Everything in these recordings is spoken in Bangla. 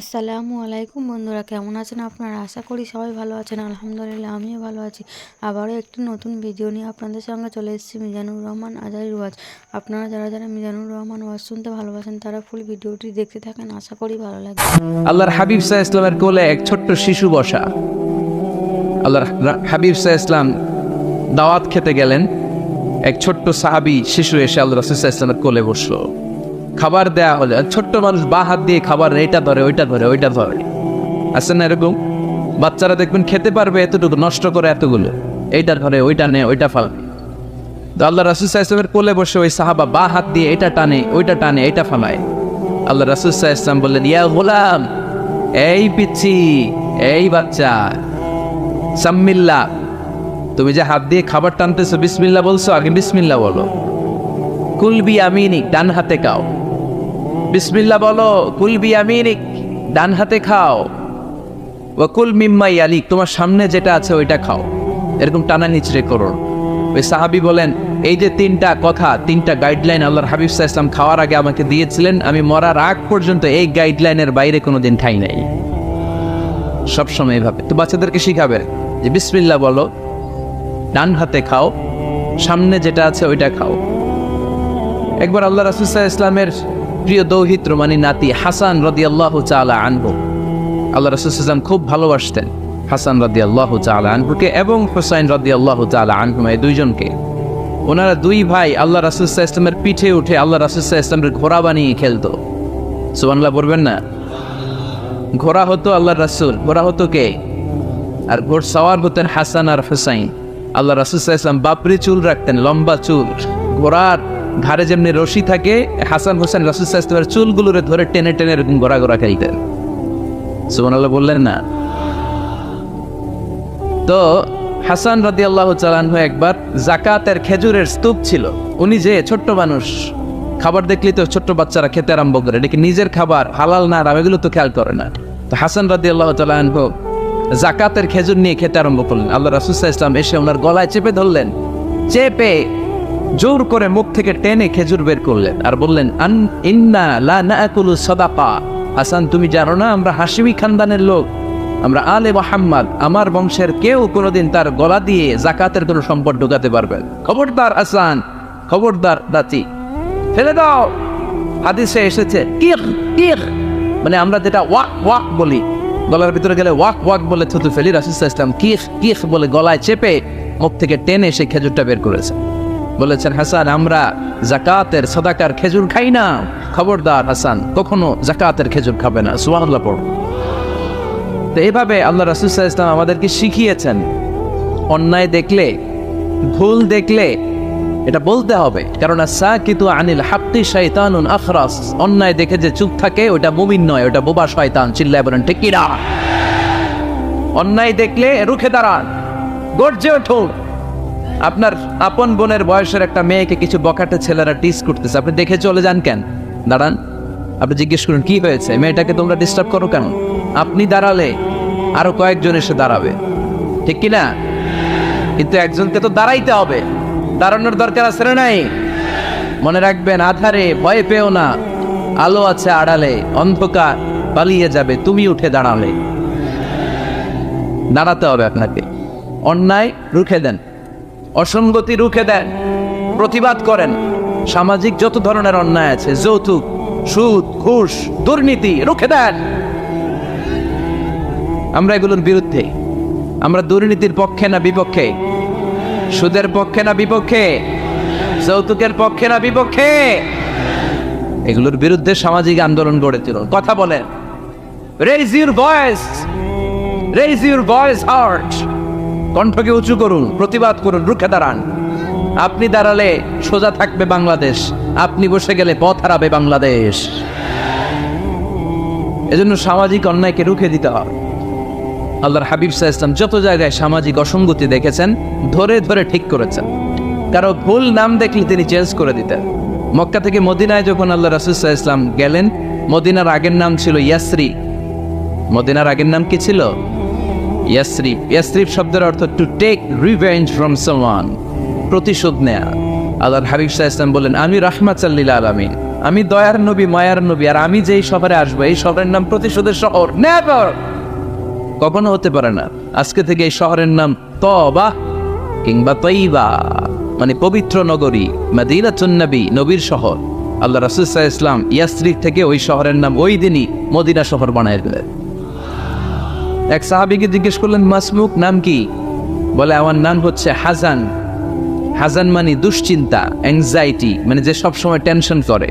আসসালামু আলাইকুম বন্ধুরা, কেমন আছেন আপনারা? আশা করি সবাই ভালো আছেন। আলহামদুলিল্লাহ আমিও ভালো আছি। আবারও একটি নতুন ভিডিও নিয়ে আপনাদের সঙ্গে চলে এসেছি মিজানুর রহমান আজারির ওয়াজ। আপনারা যারা যারা মিজানুর রহমান ওয়াজ শুনতে ভালোবাসেন তারা ফুল ভিডিওটি দেখতে থাকেন, আশা করি ভালো লাগবে। আল্লাহর হাবিব সাল্লাল্লাহু আলাইহি ইসলামের কোলে এক ছোট্ট শিশু বসা। আল্লাহর হাবিব সাল্লাল্লাহু আলাইহি ইসলাম দাওয়াত খেতে গেলেন, এক ছোট্ট সাহাবী শিশু এসে আল্লাহ রাসূল সাল্লাল্লাহু আলাইহি ইসলামের কোলে বসলো। খাবার দেয়া হলে ছোট্ট মানুষ বা হাত দিয়ে খাবার এইটা ধরে ওইটা ধরে ওইটা ধরে, আছে না এরকম? বাচ্চারা দেখবেন খেতে পারবে এতটুকু, নষ্ট করে এতগুলো, এইটা ধরে ওইটা নেয় ওইটা ফালায়। তো আল্লাহ রাসূল সাল্লাল্লাহু আলাইহি ইসলামের কোলে বসে ওই সাহাবা বা হাত দিয়ে এটা টানে ওইটা টানে এইটা ফালায়। আল্লাহ রাসূল সাল্লাল্লাহু আলাইহি ইসলাম বললেন, ইয়া গোলাম, এই পিচ্ছি, এই বাচ্চা, সাম্মিল্লাহ, তুমি যে হাত দিয়ে খাবার টানতেছো বিসমিল্লাহ বলছো, আগে বিসমিল্লাহ বলো। কুলবি আমিনিক, ডান হাতে খাও, বিসমিল্লাহ বলো। কুলবি আমিনিক, ডান হাতে খাও। ওয়া কুল মিম্মা ইয়ালিক, তোমার সামনে যেটা আছে ওইটা খাও। এরকম টানা নিচড়ে করো। ওই সাহাবী বলেন, এই যে তিনটা কথা, তিনটা গাইডলাইন আল্লাহর হাবিব সাল্লাল্লাহু আলাইহি ইসলাম খাওয়ার আগে আমাকে দিয়েছিলেন, আমি মরার আগ পর্যন্ত এই গাইডলাইনের বাইরে কোনোদিন খাই নাই, সবসময় এইভাবে। তো বাচ্চাদেরকে শিখাবে যে বিসমিল্লাহ বলো, ডান হাতে খাও, সামনে যেটা আছে ওইটা খাও। একবার আল্লাহ রাসূল সাল্লাল্লাহু আলাইহি ইসলামের প্রিয় দৌহিত্র মানে নাতি হাসান রাদিয়াল্লাহু তাআলা আনহু, আল্লাহ রাসূল সাল্লাল্লাহু আলাইহি ওয়াসাল্লাম খুব ভালোবাসতেন হাসান রাদিয়াল্লাহু তাআলা আনহুকে এবং হুসাইন রাদিয়াল্লাহু তাআলা আনহুমা, এই দুইজনকে। ওনারা দুই ভাই আল্লাহ রাসূল সাল্লাল্লাহু আলাইহি ইসলামের পিঠে উঠে আল্লাহ রাসূল সাল্লাল্লাহু আলাইহি ইসলামের ঘোড়া বানিয়ে খেলতো। সুবহানাল্লাহ বলবেন না? ঘোড়া হতো আল্লাহর রাসূল, ঘোড়া হতো কে? আর ঘোড় সাওয়ার হতেন হাসান আর হুসাইন। আল্লাহ রাসূল সাল্লাল্লাহু আলাইহি ইসলাম বাপরি চুল রাখতেন, লম্বা চুল, ঘোড়ার ঘাড়ে যেমনি রশি থাকে, হাসান হুসাইন রাসূল সাল্লাল্লাহু আলাইহি ইসলামের চুলগুলোরে ধরে টেনে টেনে এরকম ঘোড়া ঘোড়া খেলতেন। সুবহানাল্লাহ বললেন না? তো হাসান রাদিয়াল্লাহু তাআলা আনহু একবার যাকাতের খেজুরের স্তূপ ছিল, উনি যে ছোট্ট মানুষ, খাবার দেখলেই তো ছোট্ট বাচ্চারা খেতে আরম্ভ করে, এটা কি নিজের খাবার, হালাল না হারাম এগুলো তো খেয়াল করে না। তো হাসান রাদিয়াল্লাহু তাআলা আনহু যাকাতের খেজুর নিয়ে খেতে আরম্ভ করলেন। আল্লাহ রাসূল সাল্লাল্লাহু আলাইহি ইসলাম এসে ওনার গলায় চেপে ধরলেন, চেপে জোর করে মুখ থেকে টেনে খেজুর বের করলেন আর বললেন, ইন্না লা নাকুলু সাদাকা। হাসান, তুমি জানো না আমরা হাশিমি খানদানের লোক, আমরা আলে মুহাম্মদ, আমার বংশের কেউ কোনোদিন তার গলা দিয়ে যাকাতের কোনো সম্পদ ঢোকাতে পারবে না। খবরদার হাসান, খবরদার দাতি, ফেলে দাও। হাদিসে এসেছে কিখ কিখ, মানে আমরা যেটা ওয়াক ওয়াক বলি, গলার ভিতরে গেলে ওয়াক ওয়াক বলে থুতু ফেলি, রাসূল সাল্লাল্লাহু আলাইহি ওয়াসাল্লাম কিখ কিখ বলে গলায় চেপে মুখ থেকে টেনে সেই খেজুরটা বের করেছে। বলেছেন, হাসান আমরা যাকাতের সাদাকার খেজুর খাই না, খবরদার হাসান, কখনো যাকাতের খেজুর খাবে না। সুবহানাল্লাহ পড়ো। তো এইভাবে আল্লাহ রাসূল সাল্লাল্লাহু আলাইহি ওয়াসাল্লাম আমাদেরকে শিখিয়েছেন, অন্যায় দেখলে, ভুল দেখলে এটা বলতে হবে, কারণ সাকিতু আনিল হাক্কি শাইতানুন আখরাস, অন্যায় দেখে যে চুপ থাকে ওটা মুমিন নয়, ওটা বোবা শয়তান। চিল্লায় বলেন ঠিক কি না? অন্যায় দেখলে রুখে দাঁড়ান, গর্জে উঠুন। আপনার আপন বোনের বয়সের একটা মেয়েকে কিছু বখাটে ছেলেরা টিস করতেছে, আপনি দেখে চলে যান কেন? দাঁড়ান, আপনি জিজ্ঞেস করুন কি হয়েছে, মেয়েটাকে তোমরা ডিস্টার্ব করো কেন? আপনি দাঁড়ালে আরো কয়েকজন এসে দাঁড়াবে, ঠিক কি না? কিন্তু একজনকে তো দাঁড়াইতে হবে, দাঁড়ানোর দরকার আছে না নাই? মনে রাখবেন, আধারে ভয় পেও না, আলো আছে আড়ালে, অন্ধকার পালিয়ে যাবে তুমি উঠে দাঁড়ালে। দাঁড়াতে হবে আপনাকে। অন্যায় রুখে দেন, অসঙ্গতি রুখে দেন, প্রতিবাদ করেন। সামাজিক যত ধরনের অন্যায় আছে, যৌতুক, সুদ, ঘুষ, দুর্নীতি, রুখে দেন। আমরা এগুলোর বিরুদ্ধে। আমরা দুর্নীতির পক্ষে না বিপক্ষে? সুদের পক্ষে না বিপক্ষে? যৌতুকের পক্ষে না বিপক্ষে? এগুলোর বিরুদ্ধে সামাজিক আন্দোলন গড়ে তুলুন, কথা বলেন। Raise your voice, raise your voice heart, কণ্ঠকে উঁচু করুন, প্রতিবাদ করুন, রুখে দাঁড়ান। আপনি দাঁড়ালে সোজা থাকবে বাংলাদেশ, আপনি বসে গেলে পথ হারাবে বাংলাদেশ। এজন্য সামাজিক অন্যায়কে রুখে দিতে হবে। আল্লাহর হাবিব সাল্লাল্লাহু আলাইহি ওয়াসাল্লাম যত জায়গায় সামাজিক অসঙ্গতি দেখেছেন ধরে ধরে ঠিক করেছেন। কারো ভুল নাম দেখলে তিনি চেঞ্জ করে দিতেন। মক্কা থেকে মদিনায় যখন আল্লাহ রাসূল সাল্লাল্লাহু আলাইহি ওয়াসাল্লাম গেলেন, মদিনার আগের নাম ছিল ইয়াসরিব। মদিনার আগের নাম কি ছিল? ইয়াসরিব। ইয়াসরিব শব্দের অর্থ to take revenge from someone, প্রতিশোধ নেয়া। আল্লাহর হাবিব সাল্লাল্লাহু আলাইহি ওয়াসাল্লাম বলেন, আমি রাহমাতাল লিল আলামিন, আমি দয়ার নবী, মায়ার নবী, আর আমি যেই শহরে আসবো এই শহরের নাম প্রতিশোধের শহর, নেভার, কখনো হতে পারে না। আজকে থেকে এই শহরের নাম তবা কিংবা তৈবা, মানে পবিত্র নগরী, মদিনাতুন নবী, নবীর শহর। আল্লাহ রাসূল সাল্লাল্লাহু আলাইহি ওয়াসাল্লাম ইয়াসরিব থেকে ওই শহরের নাম ওই দিনই মদিনা শহর বানায় দিলেন। এক সাহাবীকে জিজ্ঞেস করলেন, মাসমুক, নাম কি? বলে, আমার নাম হচ্ছে হাজান। হাজান মানে দুশ্চিন্তা, অ্যাংজাইটি, মানে যে সবসময় টেনশন করে।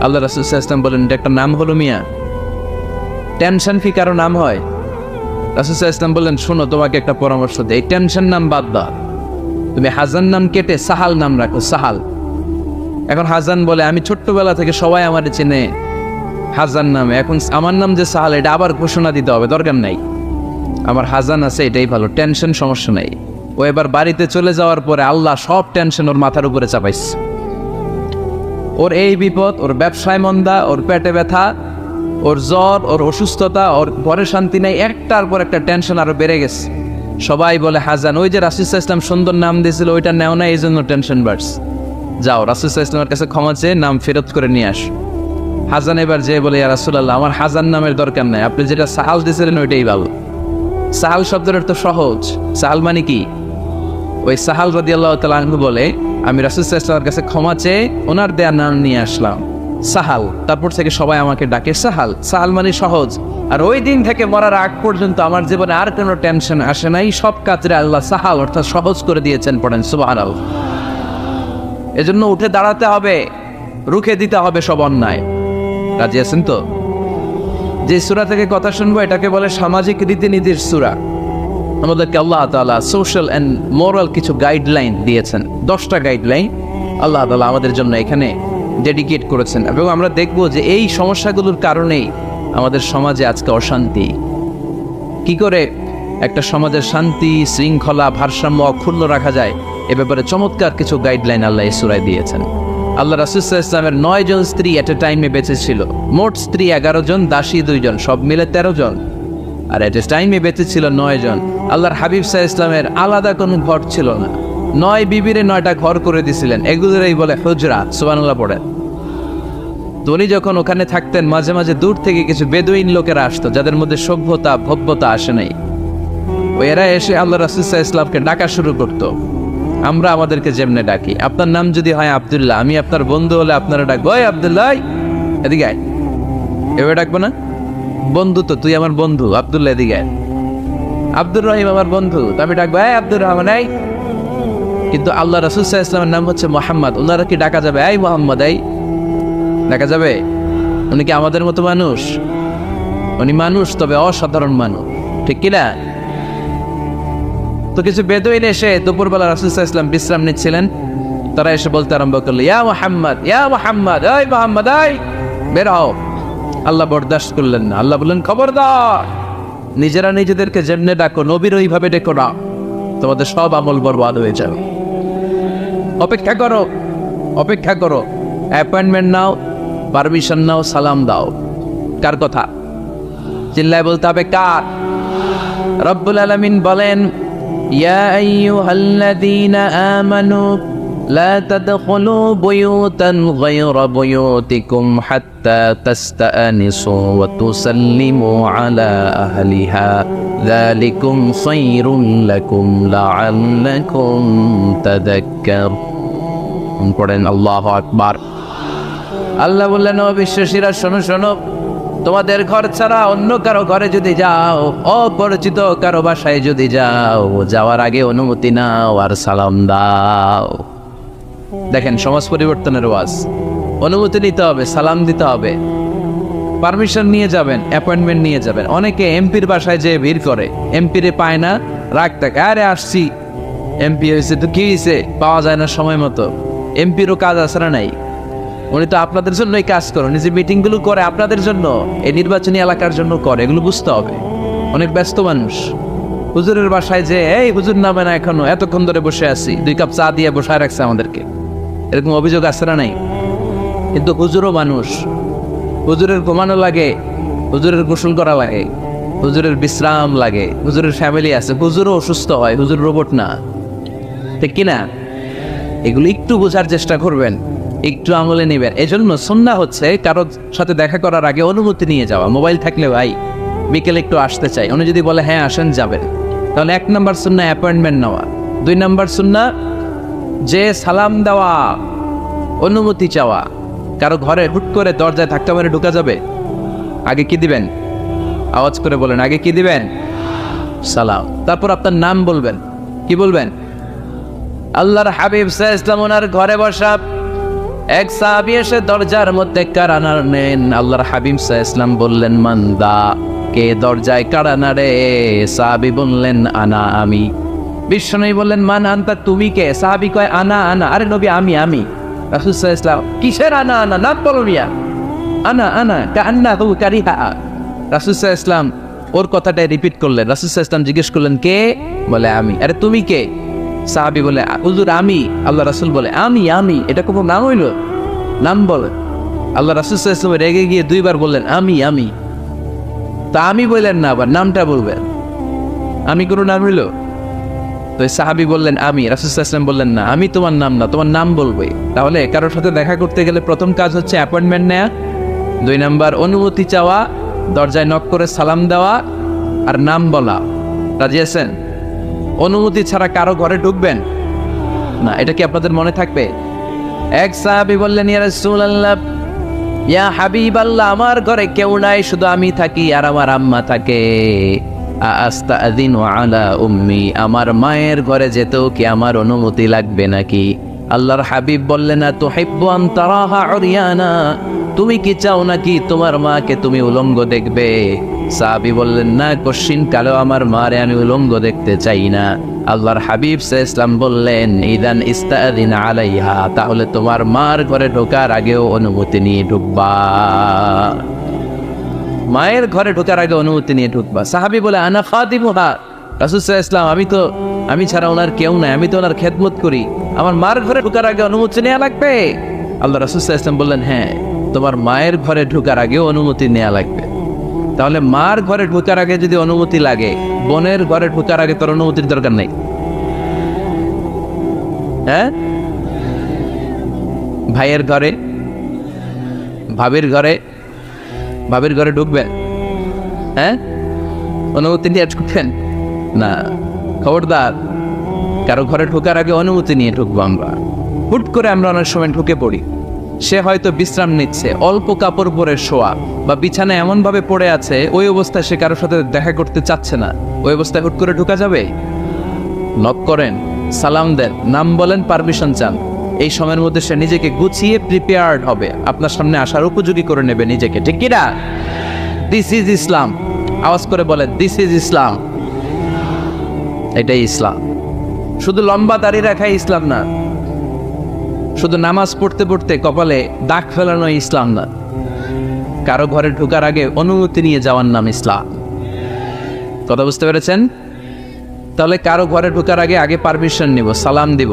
আল্লাহ রাসূল সাল্লাল্লাহু আলাইহি ওয়াসাল্লাম বলেন, এটা একটা নাম হলো মিয়া? টেনশন কি কারো নাম হয়? রাসূল সাল্লাল্লাহু আলাইহি ওয়াসাল্লাম বললেন, শোনো, তোমাকে একটা পরামর্শ দেই, এই টেনশন নাম বাদ দাও, তুমি হাজান নাম কেটে সাহাল নাম রাখো, সাহাল। এখন হাজান বলে, আমি ছোট্টবেলা থেকে সবাই আমার চেনে হাজান নামে, এখন আমার নাম যে সাহাল এটা আবার ঘোষণা দিতে হবে, দরকার নাই, আমার হাজান আছে, এটাই ভালো, টেনশন, সমস্যা নাই। ও এবার বাড়িতে চলে যাওয়ার পরে আল্লাহ সব টেনশন ওর মাথার উপরে চাপাইছে। ওর এই বিপদ, ওর ব্যবসায় মন্দা, ওর পেটে ব্যথা, ওর জ্বর, ওর অসুস্থতা, ওর ঘরে শান্তি নাই, একটার পর একটা টেনশন আরো বেড়ে গেছে। সবাই বলে হাজান, ওই যে রাসূল সাল্লাল্লাহু আলাইহি ওয়াসাল্লাম সুন্দর নাম দিয়েছিল ওইটা নেও না, এই জন্য টেনশন বাড়ছে, যাও রাসূল সাল্লাল্লাহু আলাইহি ওয়াসাল্লামের কাছে ক্ষমা চেয়ে নাম ফেরত করে নিয়ে আস। হাজান এবার যে বলে, ইয়া রাসূলুল্লাহ, আমার হাজান নামের দরকার নাই, আপনি যেটা সাহাল দিয়েছিলেন ওইটাই ভালো। সাহাল শব্দের অর্থ সহজ। সাহাল মানে কি? ওই সাহাল রাদিয়াল্লাহু তাআলা আনহু বলে, আমি রাসূল সাল্লাল্লাহু আলাইহি ওয়াসাল্লামের কাছে ক্ষমা চেয়ে ওনার দেয়া নাম নিয়ে আসলাম, সাহাল। তারপর থেকে সবাই আমাকে ডাকে সাহাল। সাহাল মানে সহজ। আর ওই দিন থেকে মরার আগ পর্যন্ত আমার জীবনে আর কোনো টেনশন আসে নাই, সব কাজে আল্লাহ সাহাল অর্থাৎ সহজ করে দিয়েছেন। পড়েন সুবহানাল্লাহ। এজন্য উঠে দাঁড়াতে হবে, রুখে দিতে হবে সব অন্যায়। রাজি আছেন তো? যে সূরা থেকে কথা শুনবো এটাকে বলে সামাজিক রীতিনীতির সূরা। আমাদেরকে আল্লাহ তাআলা সোশ্যাল অ্যান্ড মোরাল কিছু গাইডলাইন দিয়েছেন, 10টা গাইডলাইন আল্লাহ তাআলা আমাদের জন্য এখানে ডেডিকেট করেছেন। এবং আমরা দেখব যে এই সমস্যাগুলোর কারণেই আমাদের সমাজে আজকে অশান্তি। কি করে একটা সমাজের শান্তি, শৃঙ্খলা, ভারসাম্য অক্ষুণ্ণ রাখা যায়, এ ব্যাপারে চমৎকার কিছু গাইডলাইন আল্লাহ এই সূরায় দিয়েছেন। আল্লাহ রাসূল সাল্লাল্লাহু আলাইহি ওয়াসাল্লামের 9 জন স্ত্রী এট এ টাইমে বেঁচে ছিল। মোট স্ত্রী 11 জন, দাসী 2 জন, সব মিলে 13 জন। আর এট এ টাইমে বেঁচে ছিল 9 জন। আল্লাহর হাবিব সাল্লাল্লাহু আলাইহি ওয়াসাল্লামের আলাদা কোনো ঘর ছিল না। 9 বিবিরে 9টা ঘর করে দিয়েছিলেন, এগুলোরই বলে হুজরা। সুবহানাল্লাহ পড়েন। তো উনি যখন ওখানে থাকতেন, মাঝে মাঝে দূর থেকে কিছু বেদুইন লোকেরা আসতো, যাদের মধ্যে সভ্যতা, ভব্যতা আসে নাই। এরা এসে আল্লাহ রাসূল সাল্লাল্লাহু আলাইহি ওয়াসাল্লামকে ডাকা শুরু করতো। আমরা আমাদেরকে যেমনে ডাকি, আপনার নাম যদি হয় আব্দুল্লাহ, আমি আপনার বন্ধু হলে আপনারা ডাকবো, ওই আব্দুল্লাহ এদিকে আয়। এভাবে ডাকবো না? বন্ধু তো, তুই আমার বন্ধু, আব্দুল্লাহ এদিকে আয়। আব্দুর রহিম আমার বন্ধু, তো আমি ডাকবো, এই আব্দুর রহমান এই। কিন্তু আল্লাহ রাসূল সাল্লাল্লাহু আলাইহি ওয়াসাল্লামের নাম হচ্ছে মুহাম্মদ, ওনারা কি ডাকা যাবে এই মুহাম্মদ এই? ডাকা যাবে? উনি কি আমাদের মতো মানুষ? উনি মানুষ, তবে অসাধারণ মানুষ, ঠিক কিনা? তো কিছু বেদুইন এসে দুপুরবেলা রাসূল সাল্লাল্লাহু আলাইহি ওয়াসাল্লাম বিশ্রাম নিচ্ছিলেন, তারা এসে বলতে আরম্ভ করলো, ইয়া মুহাম্মদ, ইয়া মুহাম্মদ, এই মুহাম্মদ এই, বের হও। আল্লাহ বরদাস্ত করলেন না। আল্লাহ বললেন, খবরদার, নিজেরা নিজেদেরকে যেমনে ডাকো নবীর ওইভাবে ডেকো না, তোমাদের সব আমল বরবাদ হয়ে যাবে। অপেক্ষা করো, অপেক্ষা করো, অ্যাপয়েন্টমেন্ট নাও, পারমিশন নাও, সালাম দাও। কার কথা? চিল্লায় বলতে হবে কার? রব্বুল আলামিন বলেন, ইয়া আইয়ুহাল্লাযীনা আমানু লা তাদখুলু বুয়ুতান গায়রা বুয়ুতিকুম হাত্তা তাস্তানিসু ওয়া তুসাল্লিমু আলা আহলিহা যালিকুম খায়রুল লাকুম লাআল্লাকুম তাযাক্কারুন। পড়েন আল্লাহু আকবার। আল্লাহ বললেন, ও বিশ্বাসীরা শোনো শোনো, তোমাদের ঘর ছাড়া অন্য কারো ঘরে যদি যাও, অপরিচিত কারো বাসায় যদি যাও, যাওয়ার আগে অনুমতি নাও আর সালাম দাও। দেখেন সমাজ পরিবর্তনের ওয়াজ। অনুমতি নিতে হবে, সালাম দিতে হবে, পারমিশন নিয়ে যাবেন, অ্যাপয়েন্টমেন্ট নিয়ে যাবেন। অনেকে এমপির বাসায় যেয়ে ভিড় করে, এমপিরে পায় না, রাগ থাকে, আরে আসছি, এমপি হয়েছে তো কি হয়েছে, পাওয়া যায় না সময় মতো। এমপিরও কাজ আছে না নাই? উনি তো আপনাদের জন্যই কাজ করেন, নিজে মিটিংগুলো করে আপনাদের জন্য, এই নির্বাচনী এলাকার জন্য করে, এগুলো বুঝতে হবে। অনেক ব্যস্ত মানুষ। হুজুরের বাসায় যে, এই হুজুর নামে না এখনো, এতক্ষণ ধরে বসে আছি, 2 কাপ চা দিয়ে বসায় রাখছে আমাদেরকে, এরকম অভিযোগ আছে না নাই? কিন্তু হুজুরও মানুষ, হুজুরের ঘুমানো লাগে, হুজুরের গোসল করা লাগে, হুজুরের বিশ্রাম লাগে, হুজুরের ফ্যামিলি আছে, হুজুরও অসুস্থ হয়, হুজুর রোবট না, ঠিক কিনা? এগুলো একটু বোঝার চেষ্টা করবেন। একটু আমলে নেবেন। এজন্য সুন্নাহ হচ্ছে কারোর সাথে দেখা করার আগে অনুমতি নিয়ে যাওয়া। মোবাইল থাকলে ভাই বিকেলে একটু আসতে চাই, উনি যদি বলে হ্যাঁ আসেন যাবেন, তাহলে 1 নম্বর সুন্নাহ অ্যাপয়েন্টমেন্ট নেওয়া। 2 নম্বর সুন্নাহ যে সালাম দেওয়া, অনুমতি চাওয়া। কারো ঘরে হুট করে দরজায় ধাক্কা মেরে ঢোকা যাবে? আগে কি দিবেন? আওয়াজ করে বলেন, আগে কি দিবেন? সালাম। তারপর আপনার নাম বলবেন। কি বলবেন? আল্লাহর হাবিব সাল্লাল্লাহু আলাইহি ওয়াসাল্লাম ওনার ঘরে বসা, এক সাহাবী এসে দরজার মধ্যে কাড়া নাড়লেন। আল্লাহর হাবিব সাল্লাল্লাহু আলাইহি ওয়াসাল্লাম বললেন, মান্দা, কে দরজায় কাড়া নাড়ে? সাহাবী বললেন, আনা, আমি। বিশ্বনবী বললেন, মান আনতা, তুমি কে? সাহাবী কয়, আনা আনা। আরে নবী, আমি। রাসূল সাল্লাল্লাহু আলাইহি ওয়াসাল্লাম, কিসের আনা আনা? নাম বলো মিয়া। আনা কান্নাহু কারিহা। রাসূল সাল্লাল্লাহু আলাইহি ওয়াসাল্লাম ওর কথাটাই রিপিট করলেন। রাসূল সাল্লাল্লাহু আলাইহি ওয়াসাল্লাম জিজ্ঞেস করলেন, কে? বলে, আমি। আরে তুমি কে? সাহাবী বলে, হুজুর আমি। আল্লাহ রাসূল বলে, আমি। এটা কোনো নাম হইল? নাম বলে। আল্লাহ রাসূল সাল্লাল্লাহু আলাইহি ওয়াসাল্লাম রেগে গিয়ে 2 বার বললেন, আমি। তা আমি বললেন না, আবার নামটা বলবেন। আমি কোনো নাম হইল? তো সাহাবী বললেন, আমি। রাসূল সাল্লাল্লাহু আলাইহি ওয়াসাল্লাম বললেন, না, আমি তোমার নাম না, তোমার নাম বলবে। তাহলে কারোর সাথে দেখা করতে গেলে প্রথম কাজ হচ্ছে অ্যাপয়েন্টমেন্ট নেওয়া, 2 নাম্বার অনুমতি চাওয়া, দরজায় নক করে সালাম দেওয়া, আর নাম বলা। রাজি আছেন? অনুমতি ছাড়া কারো ঘরে ঢুকবেন না। এটা কি আপনাদের মনে থাকবে? এক সাহাবী বললেন, ইয়া রাসূলুল্লাহ, ইয়া হাবিবাল্লাহ, আমার ঘরে কেউ নাই, শুধু আমি থাকি আর আমার আম্মা থাকে। আস্তাযিনু আলা উম্মি, আমার মায়ের ঘরে যেতেও কি আমার অনুমতি লাগবে নাকি? আল্লাহর হাবিব বললেন, তুহিব্বু আন তারাহা উরিয়ানা, তুমি কি চাও নাকি তোমার মাকে তুমি উলঙ্গ দেখবে? সাহাবী বললেন, না, কশিন কালেও আমার মারে আমি উলঙ্গ দেখতে চাই না। আল্লাহর হাবিব সাল্লাল্লাহু আলাইহি ওয়াসাল্লাম বললেন, ইদান ইস্তাযিন আলাইহা, তাহলে তোমার মার ঘরে ঢোকার আগেও অনুমতি নিয়ে ঢুকবা। মায়ের ঘরে ঢোকার আগে অনুমতি নিয়ে ঢুকবা। সাহাবী বলে, আনা খাদিমুহা, রাসূল সাল্লাল্লাহু আলাইহি ওয়াসাল্লাম, আমি ছাড়া ওনার কেউ নাই, আমি তো ওনার খেদমত করি, আমার মার ঘরে ঢোকার আগে অনুমতি নেওয়া লাগবে? আল্লাহ রাসূল সাল্লাল্লাহু আলাইহি ওয়াসাল্লাম বললেন, হ্যাঁ, তোমার মায়ের ঘরে ঢোকার আগেও অনুমতি নেওয়া লাগবে। তাহলে মার ঘরে ঢোকার আগে যদি অনুমতি লাগে, বোনের ঘরে ঢোকার আগে তোর অনুমতির দরকার নেই? হ্যাঁ? ভাইয়ের ঘরে, ভাবির ঘরে ঢুকবেন? হ্যাঁ? অনুমতি নিয়ে ঢুকবেন না। খবরদার, কারো ঘরে ঢোকার আগে অনুমতি নিয়ে ঢুকবো আমরা। হুট করে আমরা অনেক সময় ঢুকে পড়ি। সে হয়তো বিশ্রাম নিচ্ছে, অল্প কাপড় পরে শোয়া, বা বিছানায় এমন ভাবে পড়ে আছে, ওই অবস্থায় সে কারোর সাথে দেখা করতে চাচ্ছে না। ওই অবস্থায় হুট করে ঢোকা যাবে? নক করেন, সালাম দেন, নাম বলেন, পারমিশন চান। এই সময়ের মধ্যে সে নিজেকে গুছিয়ে প্রিপেয়ার্ড হবে, আপনার সামনে আসার উপযোগী করে নেবে নিজেকে। ঠিক কি না? দিস ইজ ইসলাম। আওয়াজ করে বলেন, দিস ইজ ইসলাম। এটাই ইসলাম। শুধু লম্বা দাড়ি রাখাই ইসলাম না, শুধু নামাজ পড়তে পড়তে কপালে দাগ ফেলানো ইসলাম না। কারো ঘরে ঢোকার আগে অনুমতি নিয়ে যাওয়ার নাম ইসলাম। কথা বুঝতে পেরেছেন? তাহলে কারো ঘরে ঢোকার আগে পারমিশন নিব, সালাম দিব।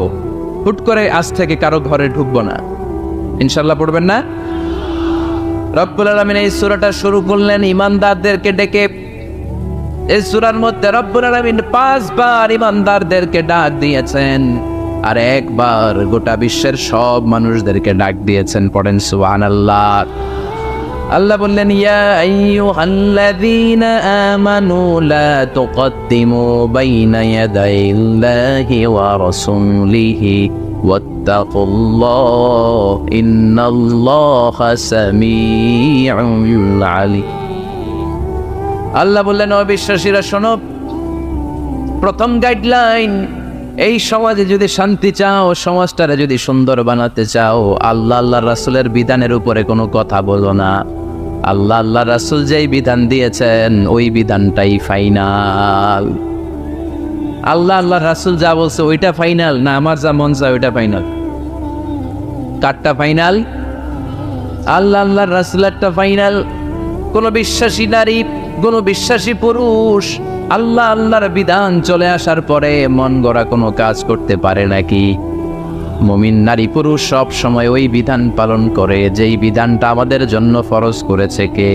হুট করে আজ থেকে কারো ঘরে ঢুকবো না। ইনশাল্লাহ পড়বেন না? রব্বুল আলামিন এই সূরাটা শুরু করলেন ঈমানদারদেরকে ডেকে। এই সূরার মধ্যে রব্বুল আলামিন 5 বার ঈমানদারদেরকে ডাক দিয়েছেন, আর একবার গোটা বিশ্বের সব মানুষদেরকে ডাক দিয়েছেন। পড়েন সুবহানাল্লাহ। আল্লাহ বললেন, ইয়া আইয়ুহাল্লাযীনা আমানু লা তুকদ্দিমু বাইনা ইয়াদাইল্লাহি ওয়া রাসূলিহি ওয়াত্তাকুল্লাহ ইন্নাল্লাহা সামিউন আলীম। আল্লাহ বললেন, ও বিশ্বাসীরা শোনো, প্রথম গাইডলাইন, এই সমাজে যদি শান্তি চাও, সমাজটারে যদি সুন্দর বানাতে চাও, আল্লাহর রাসূলের বিধানের উপরে কোনো কথা বলো না। আল্লাহর রাসূল যেই বিধান দিয়েছেন ওই বিধানটাই ফাইনাল। আল্লাহর রাসূল যা বলছে ওইটা ফাইনাল না আমার যা মন চায় ওইটা ফাইনাল? কারটা ফাইনাল? আল্লাহর রাসূলেরটা ফাইনাল। কোন বিশ্বাসী নারী, কোন বিশ্বাসী পুরুষ আল্লাহর বিধান চলে আসার পরে মন গড়া কোনো কাজ করতে পারে নাকি? মুমিন নারী পুরুষ সব সময় ওই বিধান পালন করে যেই বিধানটা আমাদের জন্য ফরজ করেছে কে?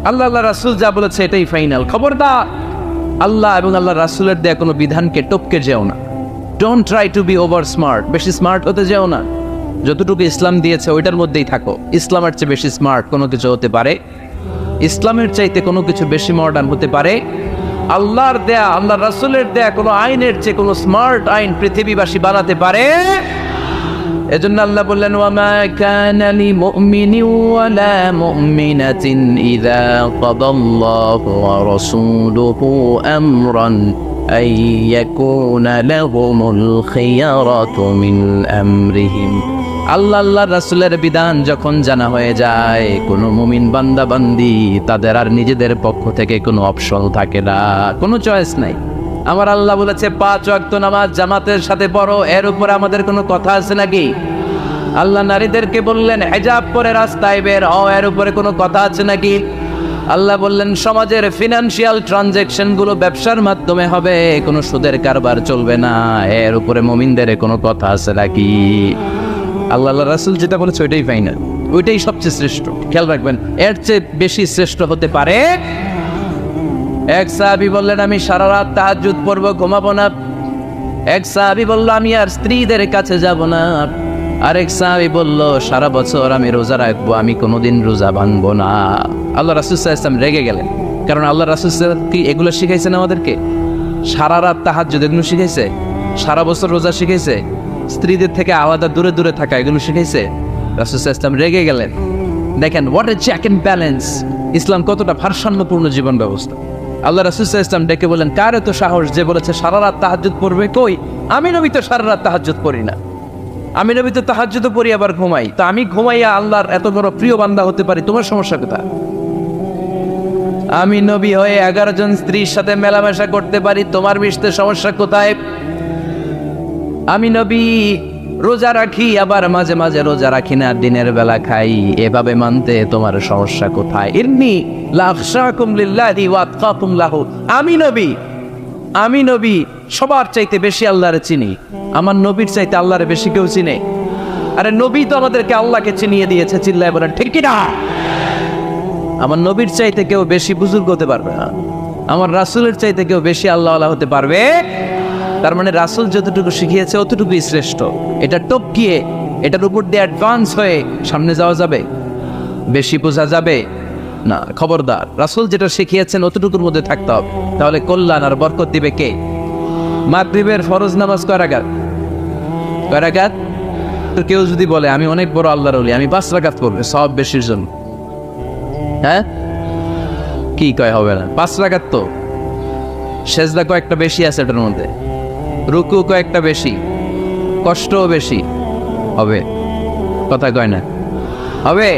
আল্লাহর রাসূল যা বলেছে এটাই ফাইনাল। খবরদার, আল্লাহ এবং আল্লাহর রাসূলের দেয়া কোনো বিধানকে টপকে যেও না। Don't try to be over smart, বেশি স্মার্ট হতে যেও না। যতটুকু ইসলাম দিয়েছে ওইটার মধ্যেই থাকো। ইসলামের চেয়ে বেশি স্মার্ট কোনো কিছু হতে পারে? ইসলামের চাইতে কোনো কিছু বেশি মডার্ন হতে পারে? আল্লাহর দেয়া, আল্লাহ রাসূলের দেয়া কোনো আইনের চেয়ে কোনো স্মার্ট আইন পৃথিবীবাসী বানাতে পারে? এজন্য আল্লাহ বললেন, ওয়ামা কানা লিমুমিনিন ওয়ালা মুমিনাতিন ইযা কাদাল্লাহু ওয়া রাসূলুহু আমরান আন ইয়াকুনা লাহুমুল খিয়ারাতু মিন আমরিহিম। আল্লাহ রাসূলের বিধান যখন জানা হয়ে যায়, কোনো মুমিন বান্দা বান্দি তাদের আর নিজেদের পক্ষ থেকে কোনো অপশন থাকে না, কোনো চয়েস নাই। আমার আল্লাহ বলেছে 5 ওয়াক্ত নামাজ জামাতের সাথে পড়ো, এর উপর আমাদের কোনো কথা আছে নাকি? আল্লাহ নারীদেরকে বললেন হিজাব পরে রাস্তায় বের হও, এর উপরে কোনো কথা আছে নাকি? আল্লাহ বললেন সমাজের ফিনান্সিয়াল ট্রানজ্যাকশন গুলো ব্যবসার মাধ্যমে হবে, কোনো সুদের কারবার চলবে না, এর উপরে মুমিনদের কোনো কথা আছে নাকি? আল্লাহ রাসূল যেটা বলেছে ওইটাই ফাইনাল, ওইটাই সবচেয়ে শ্রেষ্ঠ। খেয়াল রাখবেন, এর চেয়ে বেশি শ্রেষ্ঠ হতে পারে? এক সাহাবী বললেন আমি সারা রাত তাহাজ্জুদ পড়ব, ঘুমাবো না। এক সাহাবী বলল আমি আর স্ত্রীদের কাছে যাব না। আরেক সাহাবী বলল সারা বছর আমি রোজা রাখবো, আমি কোনোদিন রোজা ভাঙবো না। আল্লাহ রাসূল সাল্লাল্লাহু আলাইহি ওয়াসাল্লাম রেগে গেলেন, কারণ আল্লাহ রাসূল কি এগুলো শিখাইছেন আমাদেরকে? সারা রাত তাহাজ্জুদ এগুলো শিখাইছে? সারা বছর রোজা শিখাইছে? স্ত্রীদের থেকে আলাদা দূরে দূরে থাকা এগুলো শিখাইছে? রাসূল সাল্লাল্লাহু আলাইহি ওয়াসাল্লাম রেগে গেলেন। দেখেন what a check and balance, ইসলাম কতটা ভারসাম্যপূর্ণ জীবন ব্যবস্থা। আল্লাহ রাসূল সাল্লাল্লাহু আলাইহি ওয়াসাল্লাম ডেকে বলেন, কার এত সাহস যে বলেছে সারা রাত তাহাজ্জুদ পড়বে? কই, আমি নবী তো সারা রাত তাহাজ্জুদ পড়ি না, আমি নবী তো তাহাজ্জুদও পড়ি আবার ঘুমাই, তো আমি ঘুমাইয়া আল্লাহর এত বড় প্রিয় বান্দা হতে পারি, তোমার সমস্যা কোথায়? আমি নবী হয়ে 11 জন স্ত্রীর সাথে মেলামেশা করতে পারি, তোমার মিশতে সমস্যা কোথায়? আমি নবী রোজা রাখি, আবার মাঝে মাঝে রোজা রাখি না, দিনের বেলা খাই, এভাবে মানতে তোমার সমস্যা কোথায়? ইন্নী লাখশাকুম লিল্লাহি ওয়া আতকাকুম লাহু, আমি নবী সবার চাইতে বেশি আল্লাহরে চিনি, আমার নবীর চাইতে আল্লাহরে বেশি কেউ চিনে? আরে নবী তো আমাদেরকে আল্লাহকে চিনিয়ে দিয়েছে, চিল্লায় বলেন ঠিক কি না? আমার নবীর চাইতে কেউ বেশি বুজুর্গ হতে পারবে না, আমার রাসূলের চাইতে কেউ বেশি আল্লাহওয়ালা হতে পারবে? তার মানে রাসূল যতটুকু শিখিয়েছে অতটুকুই শ্রেষ্ঠ। এটা টপকিয়ে, এটার উপর দিয়ে অ্যাডভান্স হয়ে সামনে যাওয়া যাবে? বেশি বোঝা যাবে না। খবরদার, রাসূল যেটা শিখিয়েছেন অতটুকুর মধ্যে থাকতে হবে, তাহলে কল্যাণ আর বরকত দিবে কে? মাগরিবের ফরজ নামাজ কয় রাকাত? কয় রাকাত? তো কেউ যদি বলে আমি অনেক বড় আল্লাহর ওলি, আমি 5 রাকাত পড়বে সব বেশির জন্য, হ্যাঁ কি কয়? হবে না। 5 রাকাত তো সেজদা কয়েকটা বেশি আছে, এটার মধ্যে রুকু কয়েকটা বেশি, কষ্টও বেশি, হবে? কথা কয় না, হবে?